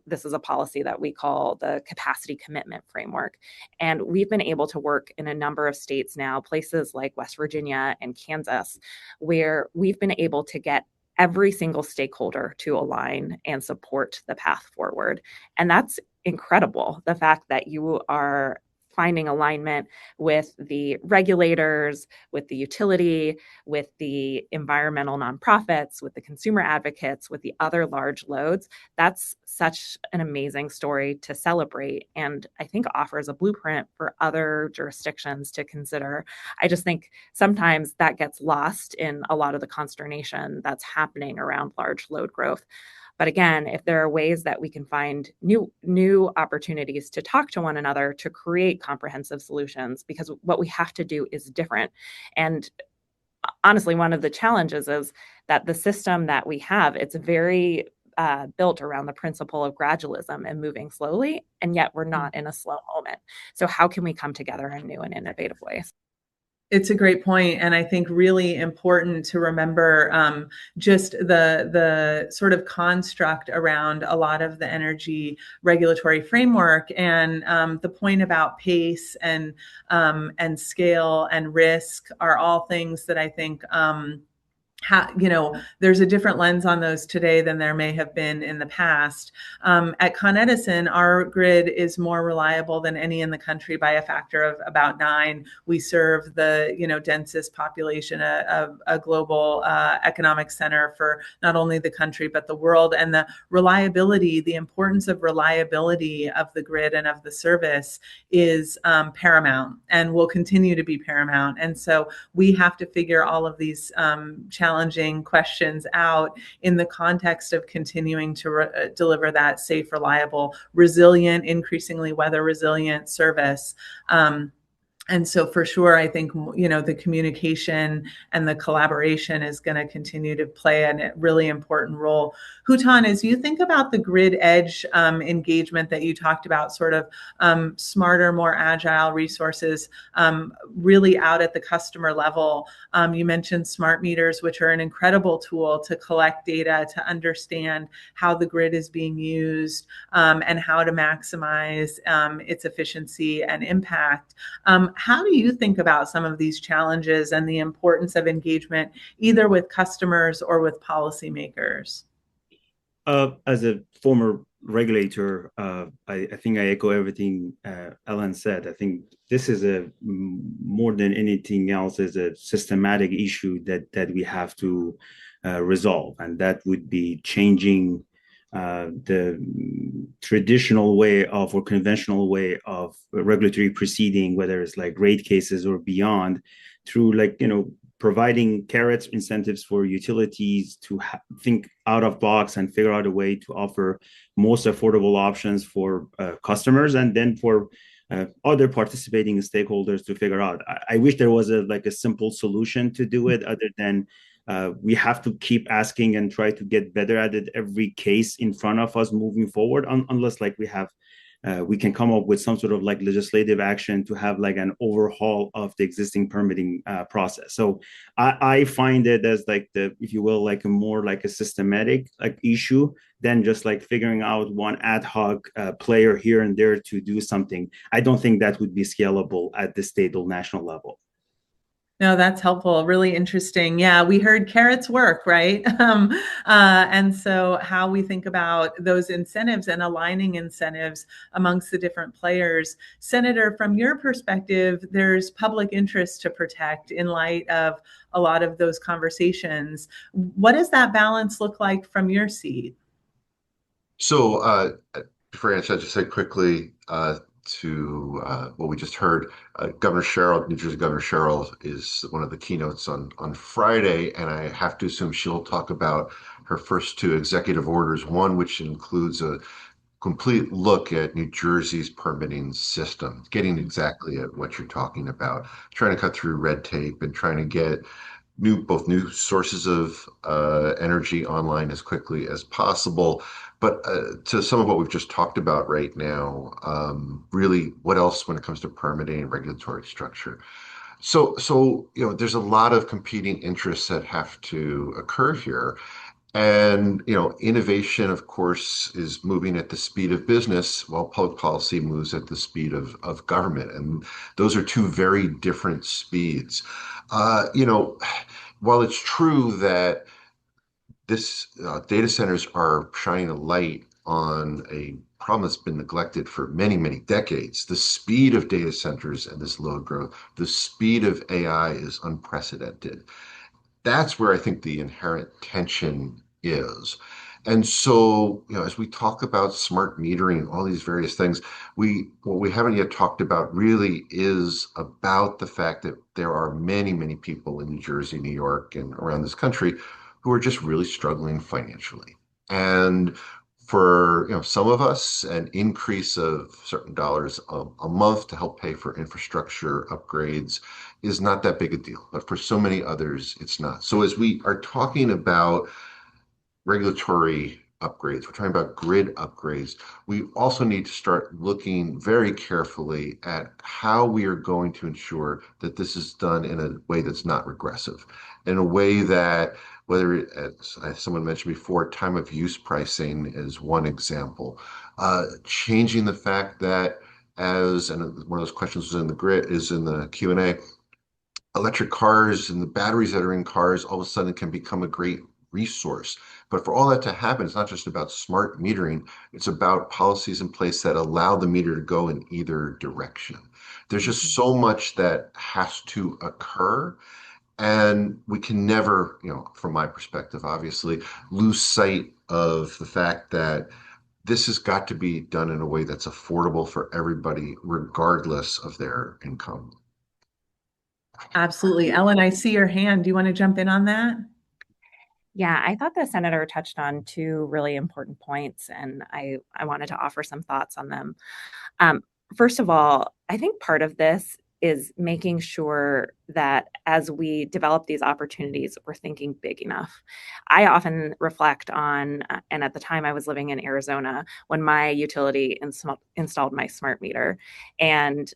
This is a policy that we call the capacity commitment framework. And we've been able to work in a number of states now, places like West Virginia and Kansas, where we've been able to get every single stakeholder to align and support the path forward. And that's incredible. The fact that you are finding alignment with the regulators, with the utility, with the environmental nonprofits, with the consumer advocates, with the other large loads, that's such an amazing story to celebrate, and I think offers a blueprint for other jurisdictions to consider. I just think sometimes that gets lost in a lot of the consternation that's happening around large load growth. But again, if there are ways that we can find new opportunities to talk to one another to create comprehensive solutions, because what we have to do is different. And honestly, one of the challenges is that the system that we have, it's very built around the principle of gradualism and moving slowly, and yet we're not in a slow moment. So how can we come together in new and innovative ways? It's a great point, and I think really important to remember just the sort of construct around a lot of the energy regulatory framework, and the point about pace and scale and risk are all things that I think there's a different lens on those today than there may have been in the past. At Con Edison, our grid is more reliable than any in the country by a factor of about 9. We serve the densest population of a global economic center for not only the country but the world. And the reliability, the importance of reliability of the grid and of the service is paramount and will continue to be paramount. And so we have to figure all of these challenging questions out in the context of continuing to deliver that safe, reliable, resilient, increasingly weather resilient service. And so for sure, I think, the communication and the collaboration is going to continue to play a really important role. Hutan, as you think about the grid edge engagement that you talked about, sort of smarter, more agile resources really out at the customer level, you mentioned smart meters, which are an incredible tool to collect data, to understand how the grid is being used and how to maximize its efficiency and impact. How do you think about some of these challenges and the importance of engagement, either with customers or with policymakers? As a former regulator, I think I echo everything Ellen said. I think this is more than anything else is a systematic issue that we have to resolve, and that would be changing the traditional way of or conventional way of regulatory proceeding, whether it's like rate cases or beyond, through providing carrots, incentives for utilities to think out of box and figure out a way to offer most affordable options for customers, and then for other participating stakeholders to figure out. I wish there was a simple solution to do it, other than we have to keep asking and try to get better at it every case in front of us moving forward, unless we can come up with some sort of legislative action to have an overhaul of the existing permitting process. So I find it as if you will, a more a systematic issue than just figuring out one ad hoc player here and there to do something. I don't think that would be scalable at the state or national level. No, that's helpful. Really interesting. Yeah, we heard carrots work, right? And so, how we think about those incentives and aligning incentives amongst the different players. Senator, from your perspective, there's public interest to protect in light of a lot of those conversations. What does that balance look like from your seat? So, before I answer, I'll just say quickly to what we just heard. Governor Sherrill, New Jersey Governor Sherrill, is one of the keynotes on Friday, and I have to assume she'll talk about her first two executive orders. One, which includes a complete look at New Jersey's permitting system, getting exactly at what you're talking about, trying to cut through red tape and trying to get both new sources of energy online as quickly as possible. But to some of what we've just talked about right now, really, what else when it comes to permitting and regulatory structure? So there's a lot of competing interests that have to occur here. And innovation, of course, is moving at the speed of business, while public policy moves at the speed of government. And those are two very different speeds. While it's true that this data centers are shining a light on a problem that's been neglected for many, many decades, the speed of data centers and this load growth, the speed of AI is unprecedented. That's where I think the inherent tension is. And so, as we talk about smart metering, all these various things, what we haven't yet talked about really is about the fact that there are many, many people in New Jersey, New York, and around this country who are just really struggling financially. And for some of us, an increase of certain dollars a month to help pay for infrastructure upgrades is not that big a deal. But for so many others, it's not. So as we are talking about regulatory upgrades, we're talking about grid upgrades, we also need to start looking very carefully at how we are going to ensure that this is done in a way that's not regressive, in a way that, whether, as someone mentioned before, time of use pricing is one example. Changing the fact that, and one of those questions was in the grid, is in the Q&A, electric cars and the batteries that are in cars all of a sudden can become a great resource. But for all that to happen, it's not just about smart metering, it's about policies in place that allow the meter to go in either direction. There's just so much that has to occur. And we can never, from my perspective, obviously, lose sight of the fact that this has got to be done in a way that's affordable for everybody, regardless of their income. Absolutely. Ellen, I see your hand. Do you want to jump in on that? Yeah, I thought the senator touched on two really important points, and I wanted to offer some thoughts on them. First of all, I think part of this is making sure that as we develop these opportunities, we're thinking big enough. I often reflect on, and at the time I was living in Arizona, when my utility installed my smart meter, and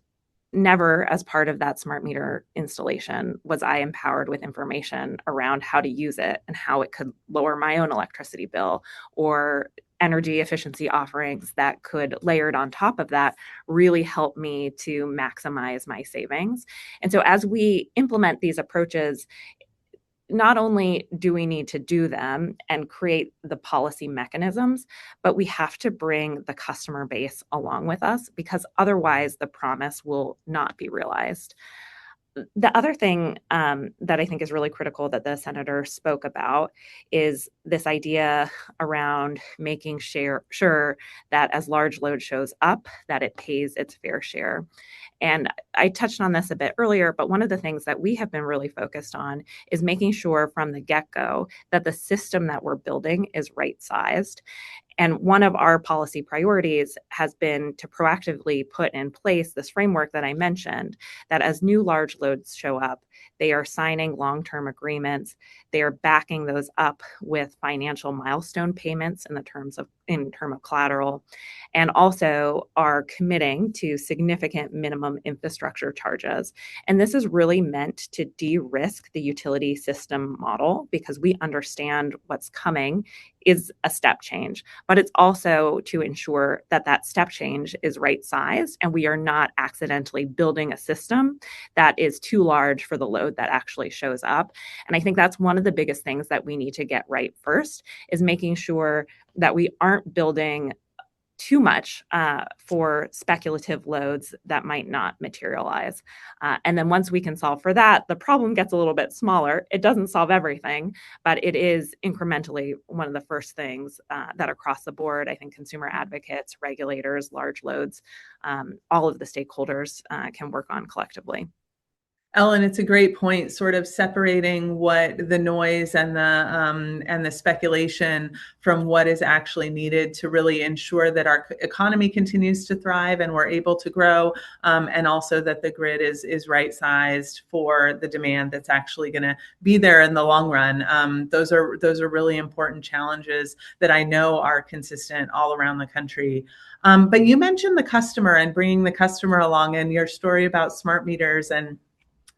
never as part of that smart meter installation was I empowered with information around how to use it and how it could lower my own electricity bill, or energy efficiency offerings that could, layered on top of that, really help me to maximize my savings. And so as we implement these approaches, not only do we need to do them and create the policy mechanisms, but we have to bring the customer base along with us, because otherwise the promise will not be realized. The other thing that I think is really critical that the senator spoke about is this idea around making sure that as large load shows up, that it pays its fair share. And I touched on this a bit earlier, but one of the things that we have been really focused on is making sure from the get-go that the system that we're building is right-sized. And one of our policy priorities has been to proactively put in place this framework that I mentioned, that as new large loads show up, they are signing long-term agreements. They are backing those up with financial milestone payments in term of collateral, and also are committing to significant minimum infrastructure charges. And this is really meant to de-risk the utility system model, because we understand what's coming is a step change, but it's also to ensure that that step change is right sized and we are not accidentally building a system that is too large for the load that actually shows up. And I think that's one of the biggest things that we need to get right first, is making sure that we aren't building too much for speculative loads that might not materialize. And then once we can solve for that, the problem gets a little bit smaller. It doesn't solve everything, but it is incrementally one of the first things that across the board, I think consumer advocates, regulators, large loads, all of the stakeholders can work on collectively. Ellen, it's a great point, sort of separating what the noise and the speculation from what is actually needed to really ensure that our economy continues to thrive and we're able to grow, and also that the grid is right sized for the demand that's actually going to be there in the long run. Those are really important challenges that I know are consistent all around the country. But you mentioned the customer and bringing the customer along, and your story about smart meters and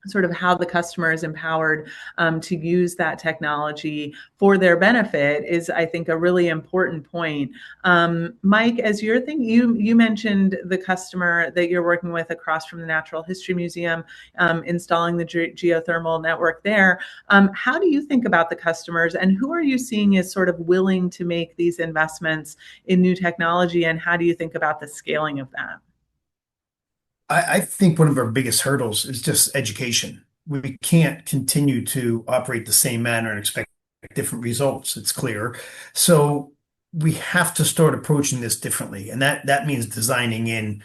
sort of how the customer is empowered to use that technology for their benefit is, I think, a really important point. Mike, as you're thinking, you mentioned the customer that you're working with across from the Natural History Museum, installing the geothermal network there. How do you think about the customers, and who are you seeing as sort of willing to make these investments in new technology, and how do you think about the scaling of that? I think one of our biggest hurdles is just education. We can't continue to operate the same manner and expect different results. It's clear. So we have to start approaching this differently, and that means designing in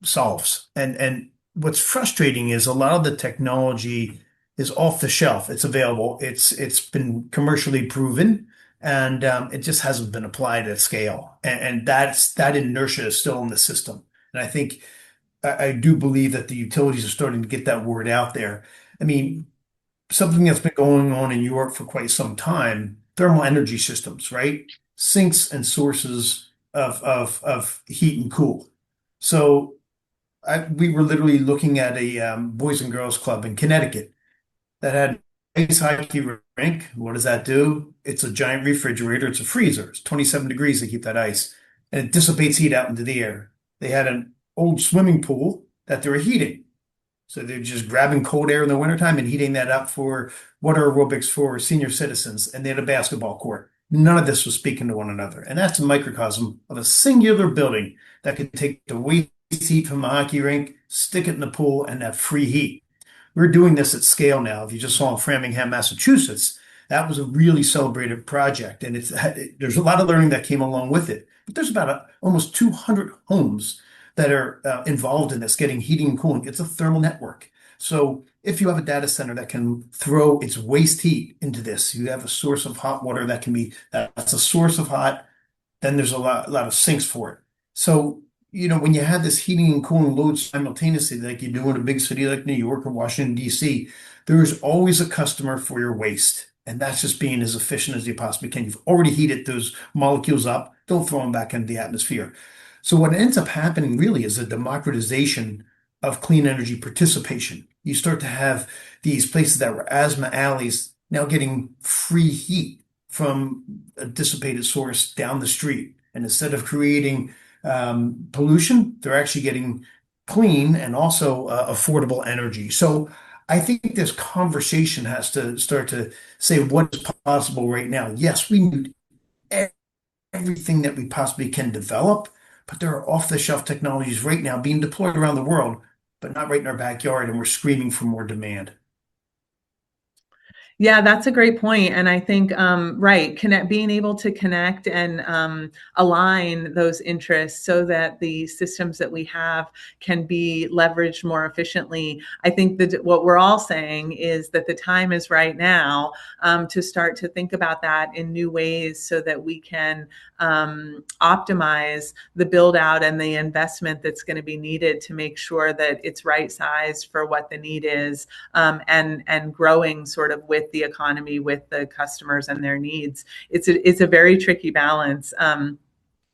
solves. And what's frustrating is a lot of the technology is off the shelf. It's available. It's been commercially proven, and it just hasn't been applied at scale. And that inertia is still in the system. And I think I do believe that the utilities are starting to get that word out there. I mean, something that's been going on in Europe for quite some time, thermal energy systems, right? Sinks and sources of heat and cool. So we were literally looking at a Boys and Girls Club in Connecticut that had an ice hockey rink. What does that do? It's a giant refrigerator. It's a freezer. It's 27 degrees to keep that ice, and it dissipates heat out into the air. They had an old swimming pool that they were heating. So they're just grabbing cold air in the wintertime and heating that up for water aerobics for senior citizens. And they had a basketball court. None of this was speaking to one another. And that's a microcosm of a singular building that could take the waste heat from the hockey rink, stick it in the pool, and have free heat. We're doing this at scale now. If you just saw in Framingham, Massachusetts, that was a really celebrated project. And there's a lot of learning that came along with it. But there's about almost 200 homes that are involved in this, getting heating and cooling. It's a thermal network. So if you have a data center that can throw its waste heat into this, you have a source of hot water that's a source of hot, then there's a lot of sinks for it. So, when you have this heating and cooling load simultaneously, like you do in a big city like New York or Washington, D.C., there is always a customer for your waste. And that's just being as efficient as you possibly can. You've already heated those molecules up. Don't throw them back into the atmosphere. So what ends up happening really is a democratization of clean energy participation. You start to have these places that were asthma alleys now getting free heat from a dissipated source down the street. And instead of creating pollution, they're actually getting clean and also affordable energy. So I think this conversation has to start to say what is possible right now. Yes, we need everything that we possibly can develop, but there are off-the-shelf technologies right now being deployed around the world, but not right in our backyard, and we're screaming for more demand. Yeah, that's a great point. And I think, being able to connect and align those interests so that the systems that we have can be leveraged more efficiently. I think that what we're all saying is that the time is right now to start to think about that in new ways so that we can optimize the build out and the investment that's going to be needed to make sure that it's right sized for what the need is, and growing sort of with the economy, with the customers and their needs. It's a very tricky balance.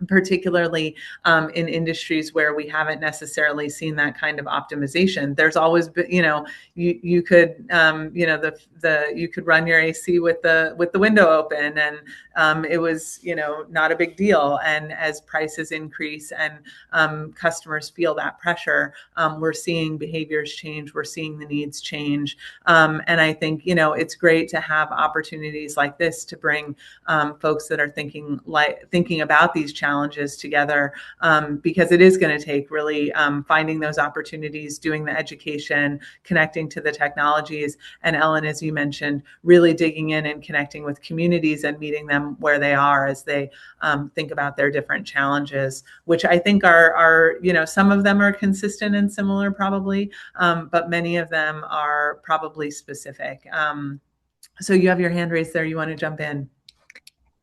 particularly in industries where we haven't necessarily seen that kind of optimization. There's always been, you could, you could run your AC with the window open, and it was, not a big deal. And as prices increase and customers feel that pressure, we're seeing behaviors change. We're seeing the needs change. And I think, it's great to have opportunities like this to bring folks that are thinking about these challenges together, because it is going to take really finding those opportunities, doing the education, connecting to the technologies, and Ellen, as you mentioned, really digging in and connecting with communities and meeting them where they are as they think about their different challenges, which I think are some of them are consistent and similar probably, but many of them are probably specific. So you have your hand raised there. You want to jump in?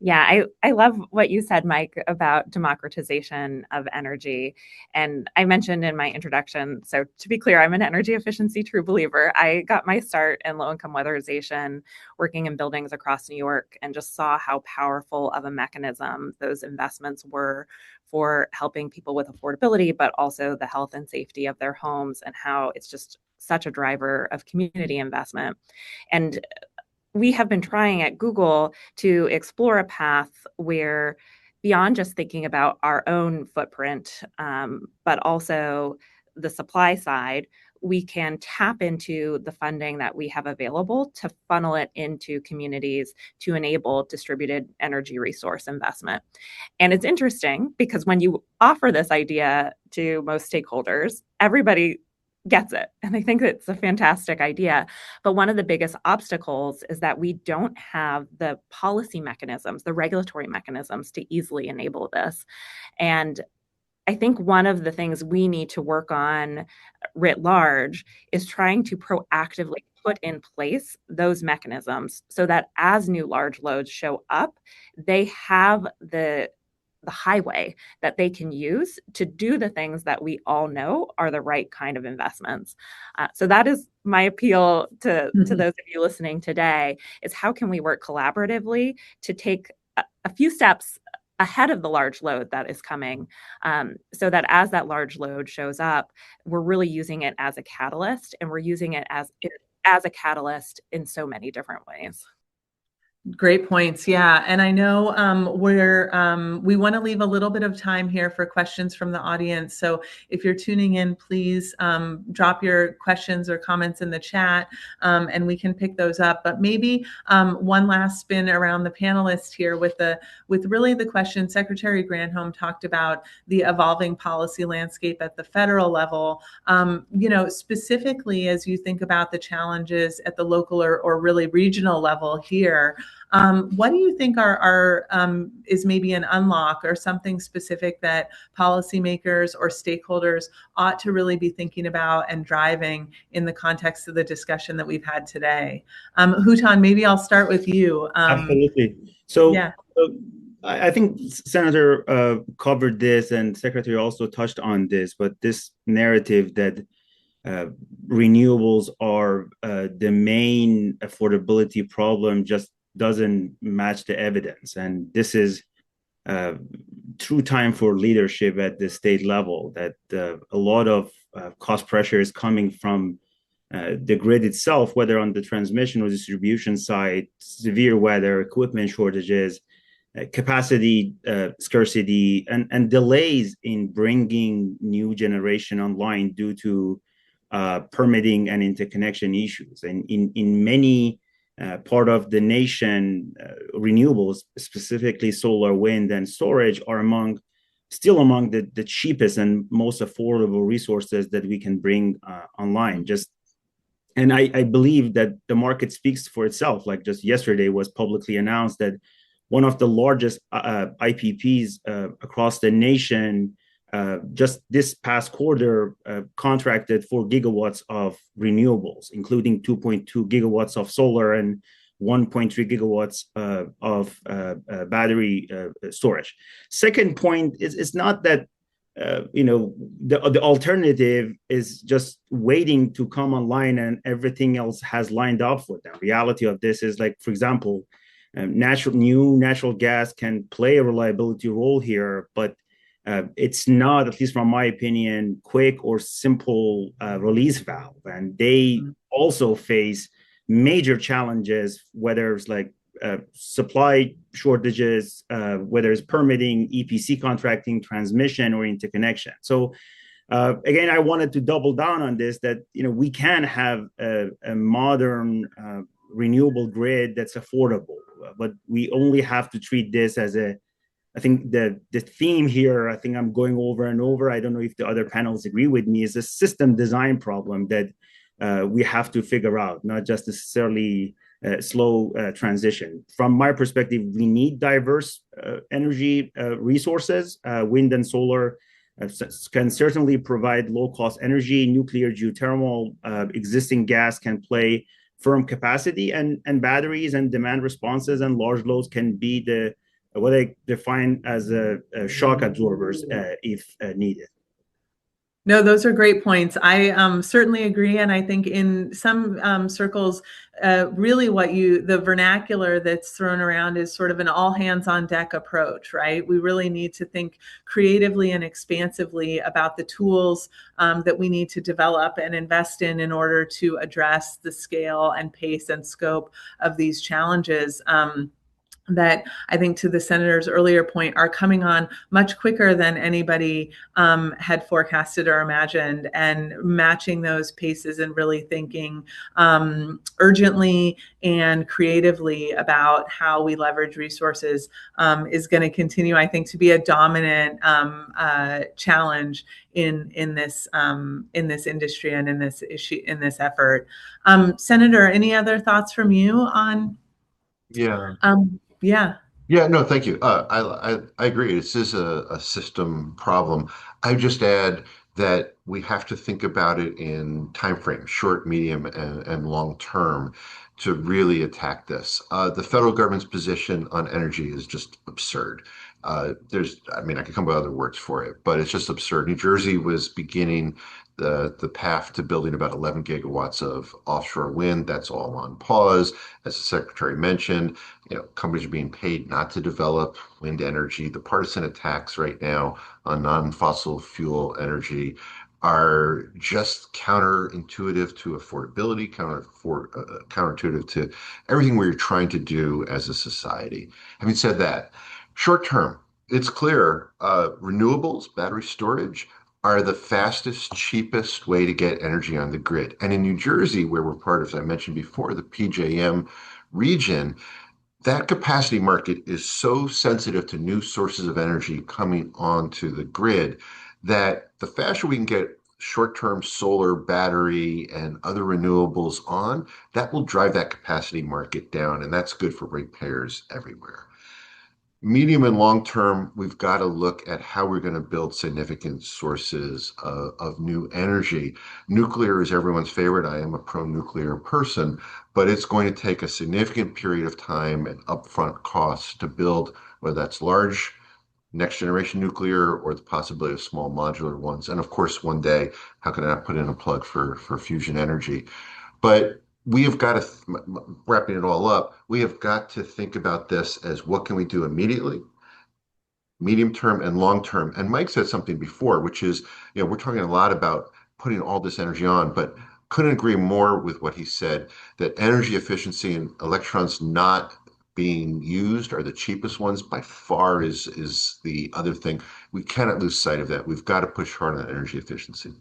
Yeah, I love what you said, Mike, about democratization of energy. And I mentioned in my introduction, so to be clear, I'm an energy efficiency true believer. I got my start in low-income weatherization, working in buildings across New York, and just saw how powerful of a mechanism those investments were for helping people with affordability, but also the health and safety of their homes, and how it's just such a driver of community investment. And we have been trying at Google to explore a path where, beyond just thinking about our own footprint, but also the supply side, we can tap into the funding that we have available to funnel it into communities to enable distributed energy resource investment. And it's interesting because when you offer this idea to most stakeholders, everybody gets it. And I think it's a fantastic idea. But one of the biggest obstacles is that we don't have the policy mechanisms, the regulatory mechanisms to easily enable this. And I think one of the things we need to work on writ large is trying to proactively put in place those mechanisms so that as new large loads show up, they have the highway that they can use to do the things that we all know are the right kind of investments. So that is my appeal to those of you listening today, is how can we work collaboratively to take a few steps ahead of the large load that is coming, so that as that large load shows up, we're really using it as a catalyst, and we're using it as a catalyst in so many different ways. Great points. Yeah. And I know we want to leave a little bit of time here for questions from the audience. So if you're tuning in, please drop your questions or comments in the chat, and we can pick those up. But maybe one last spin around the panelists here with really the question. Secretary Granholm talked about the evolving policy landscape at the federal level. Specifically as you think about the challenges at the local or really regional level here, what do you think is maybe an unlock or something specific that policymakers or stakeholders ought to really be thinking about and driving in the context of the discussion that we've had today? Hutan, maybe I'll start with you. Absolutely. So, yeah. I think Senator covered this, and Secretary also touched on this, but this narrative that renewables are the main affordability problem just doesn't match the evidence. And this is true time for leadership at the state level, that a lot of cost pressure is coming from the grid itself, whether on the transmission or distribution side, severe weather, equipment shortages, capacity scarcity, and delays in bringing new generation online due to permitting and interconnection issues. And in many part of the nation, renewables, specifically solar, wind, and storage, are still among the cheapest and most affordable resources that we can bring online. And I believe that the market speaks for itself. Like just yesterday was publicly announced that one of the largest IPPs across the nation just this past quarter contracted 4 gigawatts of renewables, including 2.2 gigawatts of solar and 1.3 gigawatts of battery storage. Second point is not that the alternative is just waiting to come online and everything else has lined up for them. Reality of this is, like, for example, New natural gas can play a reliability role here, but it's not, at least from my opinion, quick or simple release valve. And they also face major challenges, whether it's like supply shortages, whether it's permitting, EPC contracting, transmission, or interconnection. So again, I wanted to double down on this, that we can have a modern renewable grid that's affordable, but we only have to treat this as I think the theme here, I think I'm going over and over, I don't know if the other panels agree with me, is a system design problem that we have to figure out, not just necessarily slow transition. From my perspective, we need diverse energy resources. Wind and solar can certainly provide low-cost energy. Nuclear, geothermal, existing gas can play firm capacity, and batteries and demand responses and large loads can be what I define as shock absorbers if needed. No, those are great points. I certainly agree. And I think in some circles, really the vernacular that's thrown around is sort of an all hands on deck approach, right? We really need to think creatively and expansively about the tools that we need to develop and invest in order to address the scale and pace and scope of these challenges. That I think, to the senator's earlier point, are coming on much quicker than anybody had forecasted or imagined, and matching those paces and really thinking urgently and creatively about how we leverage resources is going to continue, I think, to be a dominant challenge in this industry and in this issue, in this effort. Senator, any other thoughts from you on? Yeah. Yeah. Yeah, no, thank you. I agree. This is a system problem. I just add that we have to think about it in time frames, short, medium, and long term, to really attack this. The federal government's position on energy is just absurd. I mean, I could come up with other words for it, but it's just absurd. New Jersey was beginning the path to building about 11 gigawatts of offshore wind. That's all on pause. As the secretary mentioned, companies are being paid not to develop wind energy. The partisan attacks right now on non-fossil fuel energy are just counterintuitive to affordability, counterintuitive to everything we're trying to do as a society. Having said that, short term, it's clear renewables, battery storage, are the fastest, cheapest way to get energy on the grid. And in New Jersey, where we're part of, as I mentioned before, the PJM region, that capacity market is so sensitive to new sources of energy coming onto the grid that the faster we can get short-term solar, battery, and other renewables on, that will drive that capacity market down, and that's good for ratepayers everywhere. Medium and long term, we've got to look at how we're going to build significant sources of new energy. Nuclear is everyone's favorite. I am a pro-nuclear person, but it's going to take a significant period of time and upfront costs to build, whether that's large next generation nuclear or the possibility of small modular ones. And of course, one day, how can I not put in a plug for fusion energy? But we have got to, wrapping it all up, we have got to think about this as what can we do immediately, medium term, and long term. And Mike said something before, which is, we're talking a lot about putting all this energy on, but couldn't agree more with what he said, that energy efficiency and electrons not being used are the cheapest ones by far is the other thing. We cannot lose sight of that. We've got to push hard on energy efficiency.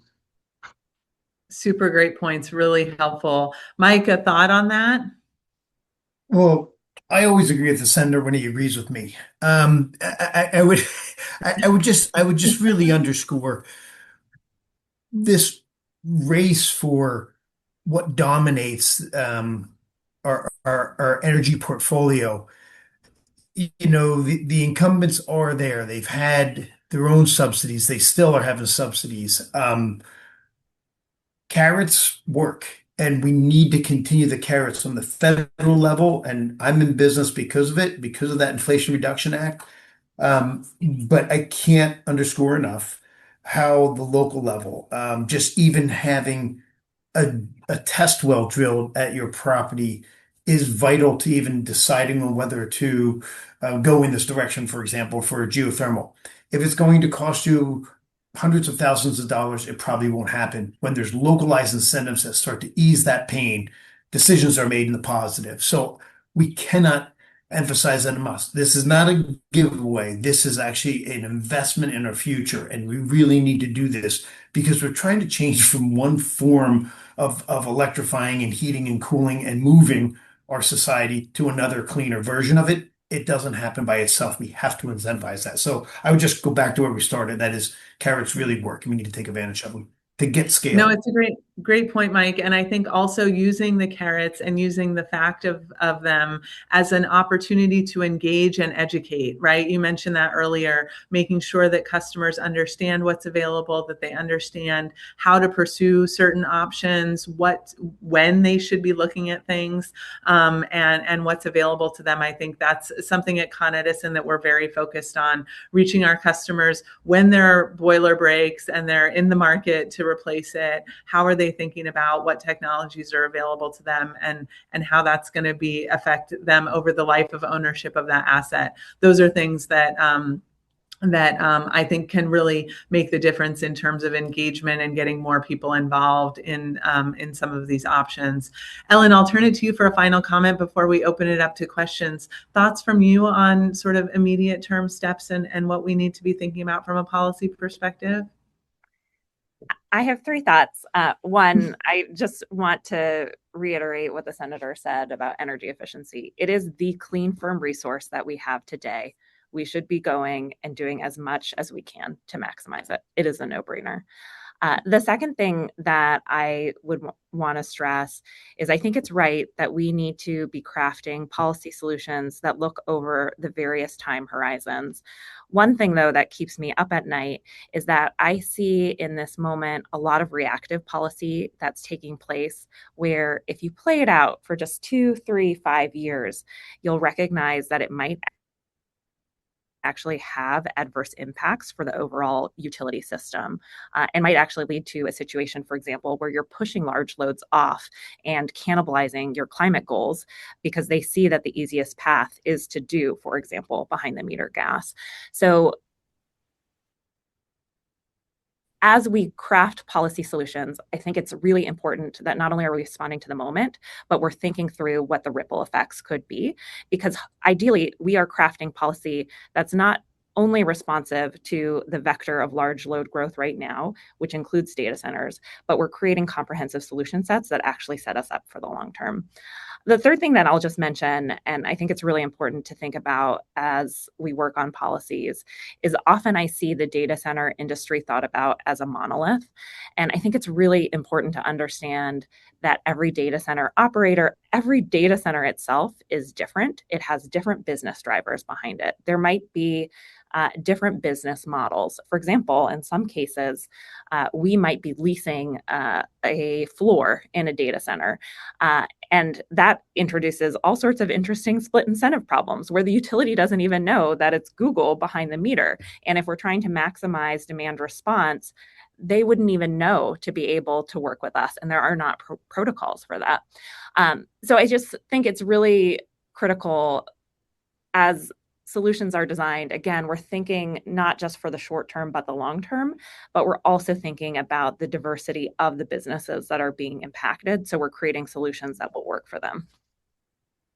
Super great points. Really helpful. Mike, a thought on that? Well, I always agree with the senator when he agrees with me. I would just really underscore this race for what dominates our energy portfolio. The incumbents are there. They've had their own subsidies. They still are having subsidies. Carrots work, and we need to continue the carrots on the federal level. And I'm in business because of it, because of that Inflation Reduction Act. But I can't underscore enough how the local level, just even having a test well drilled at your property is vital to even deciding on whether to go in this direction, for example, for geothermal. If it's going to cost you hundreds of thousands of dollars, it probably won't happen. When there's localized incentives that start to ease that pain, decisions are made in the positive. So we cannot emphasize that enough. This is not a giveaway. This is actually an investment in our future. And we really need to do this because we're trying to change from one form of electrifying and heating and cooling and moving our society to another cleaner version of it. It doesn't happen by itself. We have to incentivize that. So I would just go back to where we started. That is, carrots really work, and we need to take advantage of them to get scale. No, it's a great point, Mike. And I think also using the carrots and using the fact of them as an opportunity to engage and educate, right? You mentioned that earlier, making sure that customers understand what's available, that they understand how to pursue certain options, when they should be looking at things, and what's available to them. I think that's something at Con Edison that we're very focused on, reaching our customers when their boiler breaks and they're in the market to replace it. How are they thinking about what technologies are available to them, and how that's going to affect them over the life of ownership of that asset? Those are things that I think can really make the difference in terms of engagement and getting more people involved in some of these options. Ellen, I'll turn it to you for a final comment before we open it up to questions. Thoughts from you on sort of immediate term steps and what we need to be thinking about from a policy perspective? I have three thoughts. One, I just want to reiterate what the senator said about energy efficiency. It is the clean, firm resource that we have today. We should be going and doing as much as we can to maximize it. It is a no-brainer. The second thing that I would want to stress is I think it's right that we need to be crafting policy solutions that look over the various time horizons. One thing, though, that keeps me up at night is that I see in this moment a lot of reactive policy that's taking place where if you play it out for just 2, 3, 5 years, you'll recognize that it might actually have adverse impacts for the overall utility system, and might actually lead to a situation, for example, where you're pushing large loads off and cannibalizing your climate goals because they see that the easiest path is to do, for example, behind the meter gas. So as we craft policy solutions, I think it's really important that not only are we responding to the moment, but we're thinking through what the ripple effects could be, because ideally we are crafting policy that's not only responsive to the vector of large load growth right now, which includes data centers, but we're creating comprehensive solution sets that actually set us up for the long term. The third thing that I'll just mention, and I think it's really important to think about as we work on policies, is often I see the data center industry thought about as a monolith. And I think it's really important to understand that every data center operator, every data center itself is different. It has different business drivers behind it. There might be different business models. For example, in some cases, we might be leasing a floor in a data center. And that introduces all sorts of interesting split incentive problems where the utility doesn't even know that it's Google behind the meter. And if we're trying to maximize demand response, they wouldn't even know to be able to work with us. And there are not protocols for that. So I just think it's really critical as solutions are designed. Again, we're thinking not just for the short term, but the long term, but we're also thinking about the diversity of the businesses that are being impacted. So we're creating solutions that will work for them.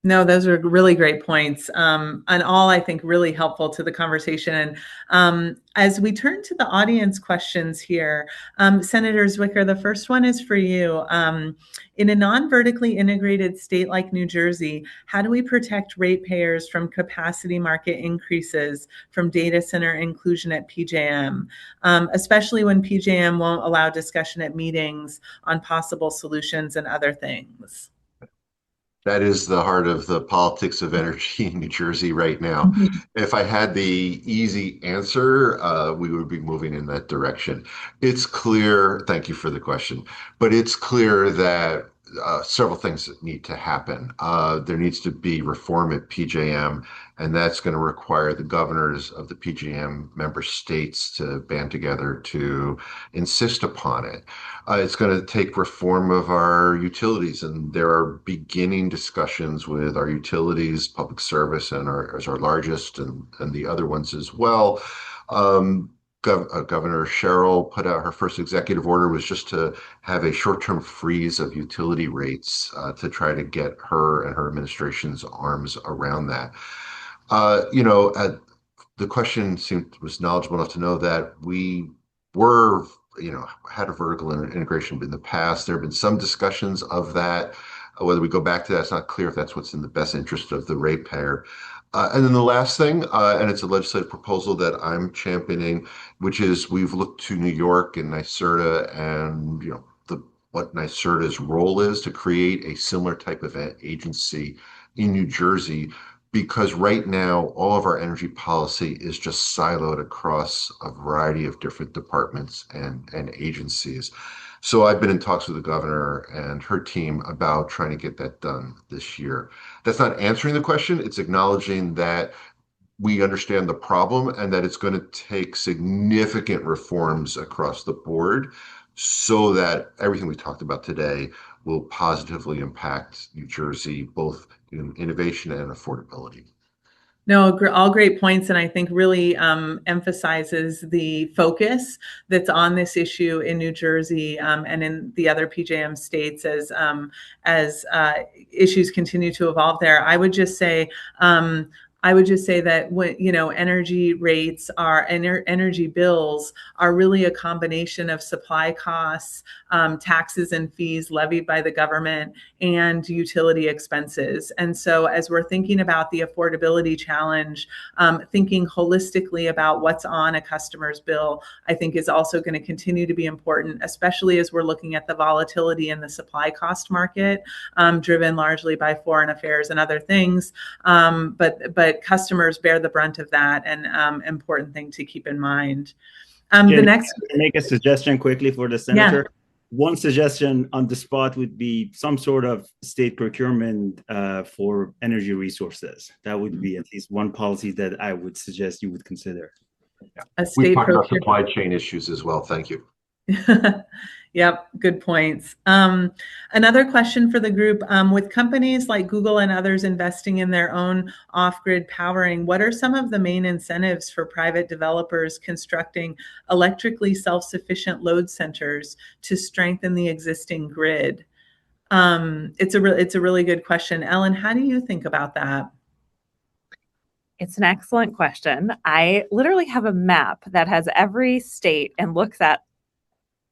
No, those are really great points, and all I think really helpful to the conversation. And as we turn to the audience questions here, Senator Zwicker, the first one is for you. In a non-vertically integrated state like New Jersey, how do we protect ratepayers from capacity market increases from data center inclusion at PJM, especially when PJM won't allow discussion at meetings on possible solutions and other things? That is the heart of the politics of energy in New Jersey right now. Mm-hmm. If I had the easy answer, we would be moving in that direction. It's clear, thank you for the question, but it's clear that several things that need to happen. There needs to be reform at PJM, and that's going to require the governors of the PJM member states to band together to insist upon it. It's going to take reform of our utilities, and there are beginning discussions with our utilities, public service, and as our largest, and the other ones as well. Governor Cheryl put out her first executive order was just to have a short-term freeze of utility rates to try to get her and her administration's arms around that. You know, the question was knowledgeable enough to know that we were, had a vertical integration in the past. There have been some discussions of that. Whether we go back to that, it's not clear if that's what's in the best interest of the ratepayer. And then the last thing, and it's a legislative proposal that I'm championing, which is we've looked to New York and NYSERDA and what NYSERDA's role is to create a similar type of agency in New Jersey, because right now all of our energy policy is just siloed across a variety of different departments and agencies. So I've been in talks with the governor and her team about trying to get that done this year. That's not answering the question. It's acknowledging that we understand the problem and that it's going to take significant reforms across the board so that everything we talked about today will positively impact New Jersey, both in innovation and affordability. No, all great points, and I think really emphasizes the focus that's on this issue in New Jersey and in the other PJM states as issues continue to evolve there. I would just say that when energy rates are energy bills are really a combination of supply costs, taxes and fees levied by the government, and utility expenses. And so as we're thinking about the affordability challenge, thinking holistically about what's on a customer's bill, I think is also going to continue to be important, especially as we're looking at the volatility in the supply cost market, driven largely by foreign affairs and other things. But customers bear the brunt of that, and important thing to keep in mind. The next, make a suggestion quickly for the senator. Yeah. One suggestion on the spot would be some sort of state procurement for energy resources. That would be at least one policy that I would suggest you would consider. Yeah. We talked about supply chain issues as well. Thank you. Yep, good points. Another question for the group, with companies like Google and others investing in their own off-grid powering, what are some of the main incentives for private developers constructing electrically self-sufficient load centers to strengthen the existing grid? It's a really good question. Ellen, how do you think about that? It's an excellent question. I literally have a map that has every state and looks at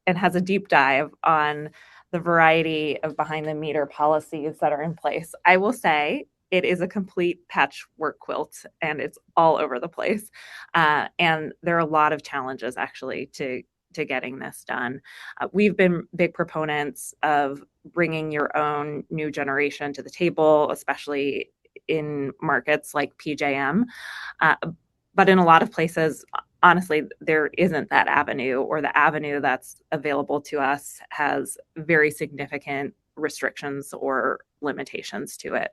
and has a deep dive on the variety of behind the meter policies that are in place. I will say it is a complete patchwork quilt and it's all over the place. And there are a lot of challenges actually to getting this done. We've been big proponents of bringing your own new generation to the table, especially in markets like PJM. But in a lot of places, honestly, there isn't that avenue, or the avenue that's available to us has very significant restrictions or limitations to it.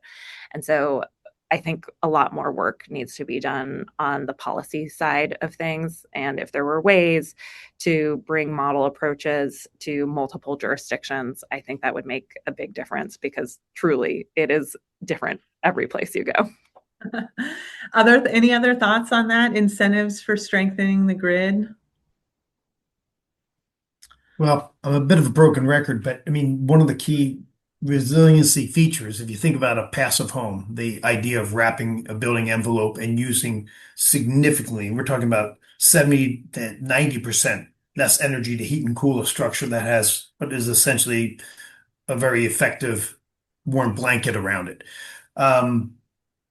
And so I think a lot more work needs to be done on the policy side of things. And if there were ways to bring model approaches to multiple jurisdictions, I think that would make a big difference, because truly it is different every place you go. Any other thoughts on that? Incentives for strengthening the grid? Well, I'm a bit of a broken record, but I mean, one of the key resiliency features, if you think about a passive home, the idea of wrapping a building envelope and using significantly, we're talking about 70 to 90% less energy to heat and cool a structure that has what is essentially a very effective warm blanket around it.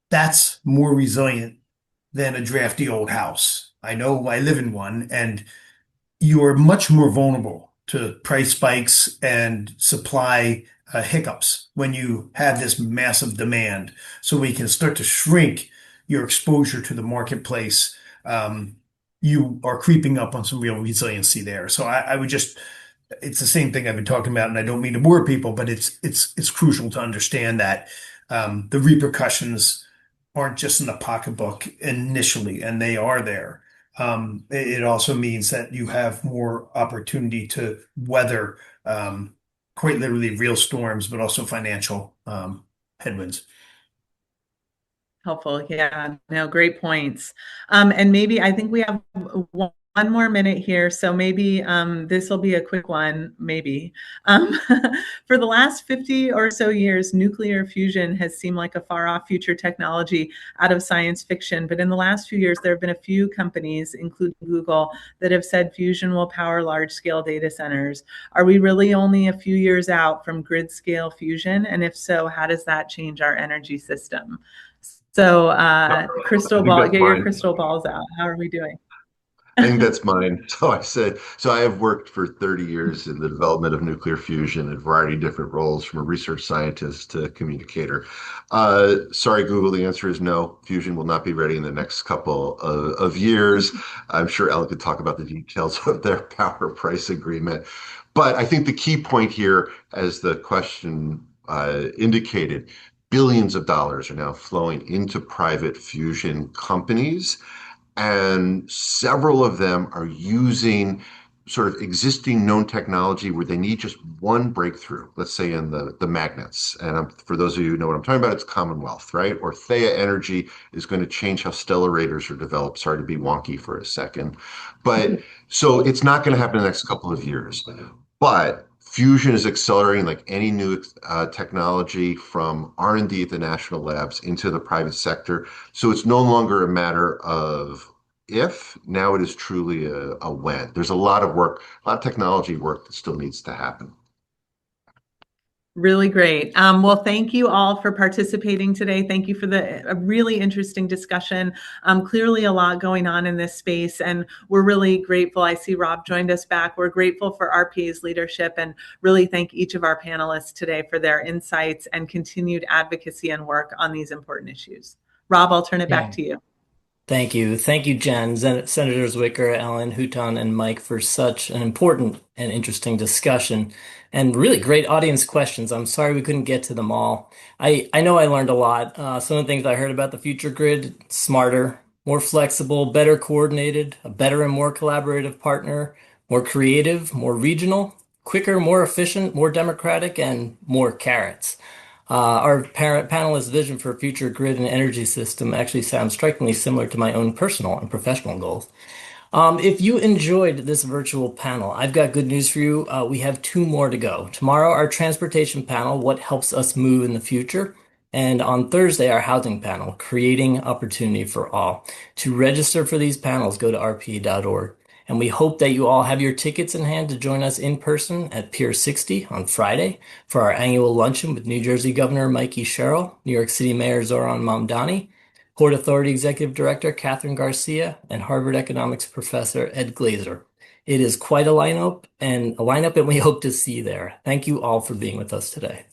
That's more resilient than a drafty old house. I know I live in one, and you are much more vulnerable to price spikes and supply hiccups when you have this massive demand. So we can start to shrink your exposure to the marketplace. You are creeping up on some real resiliency there. So I would just it's the same thing I've been talking about, and I don't mean to bore people, but it's crucial to understand that the repercussions aren't just in the pocketbook initially, and they are there. It also means that you have more opportunity to weather quite literally real storms, but also financial headwinds. Helpful. Yeah, no, great points. And maybe I think we have one more minute here, so maybe this will be a quick one, maybe. For the last 50 or so years, nuclear fusion has seemed like a far-off future technology out of science fiction. But in the last few years, there have been a few companies, including Google, that have said fusion will power large-scale data centers. Are we really only a few years out from grid-scale fusion? And if so, how does that change our energy system? So, crystal I think ball, that's get your mine. crystal balls out. How are we doing? I think that's mine. So I have worked for 30 years in the development of nuclear fusion in a variety of different roles, from a research scientist to communicator. Sorry, Google, the answer is no. Fusion will not be ready in the next couple of years. I'm sure Ellen could talk about the details of their power price agreement. But I think the key point here, as the question indicated, billions of dollars are now flowing into private fusion companies, and several of them are using sort of existing known technology where they need just one breakthrough, let's say in the magnets. And for those of you who know what I'm talking about, it's Commonwealth, right? Or Thea Energy is going to change how stellarators are developed. Sorry to be wonky for a second. But so it's not going to happen in the next couple of years. But fusion is accelerating like any new technology from R&D at the national labs into the private sector. So it's no longer a matter of if, now it is truly a when. There's a lot of work, a lot of technology work that still needs to happen. Really great. Well, thank you all for participating today. Thank you for a really interesting discussion. Clearly a lot going on in this space, and we're really grateful. I see Rob joined us back. We're grateful for RPA's leadership and really thank each of our panelists today for their insights and continued advocacy and work on these important issues. Rob, I'll turn it back Yeah. to you. Thank you. Thank you, Jen, Senators Wicker, Ellen, Houghton, and Mike for such an important and interesting discussion and really great audience questions. I'm sorry we couldn't get to them all. I know I learned a lot. Some of the things I heard about the future grid: smarter, more flexible, better coordinated, a better and more collaborative partner, more creative, more regional, quicker, more efficient, more democratic, and more carrots. Our panelist vision for a future grid and energy system actually sounds strikingly similar to my own personal and professional goals. If you enjoyed this virtual panel, I've got good news for you. We have two more to go. Tomorrow, our transportation panel, What Helps Us Move in the Future? And on Thursday, our housing panel, Creating Opportunity for All. To register for these panels, go to rpa.org. And we hope that you all have your tickets in hand to join us in person at Pier 60 on Friday for our annual luncheon with New Jersey Governor Mikey Sherrill, New York City Mayor Zoran Mamdani, Port Authority Executive Director Catherine Garcia, and Harvard Economics Professor Ed Glazer. It is quite a lineup, and we hope to see you there. Thank you all for being with us today.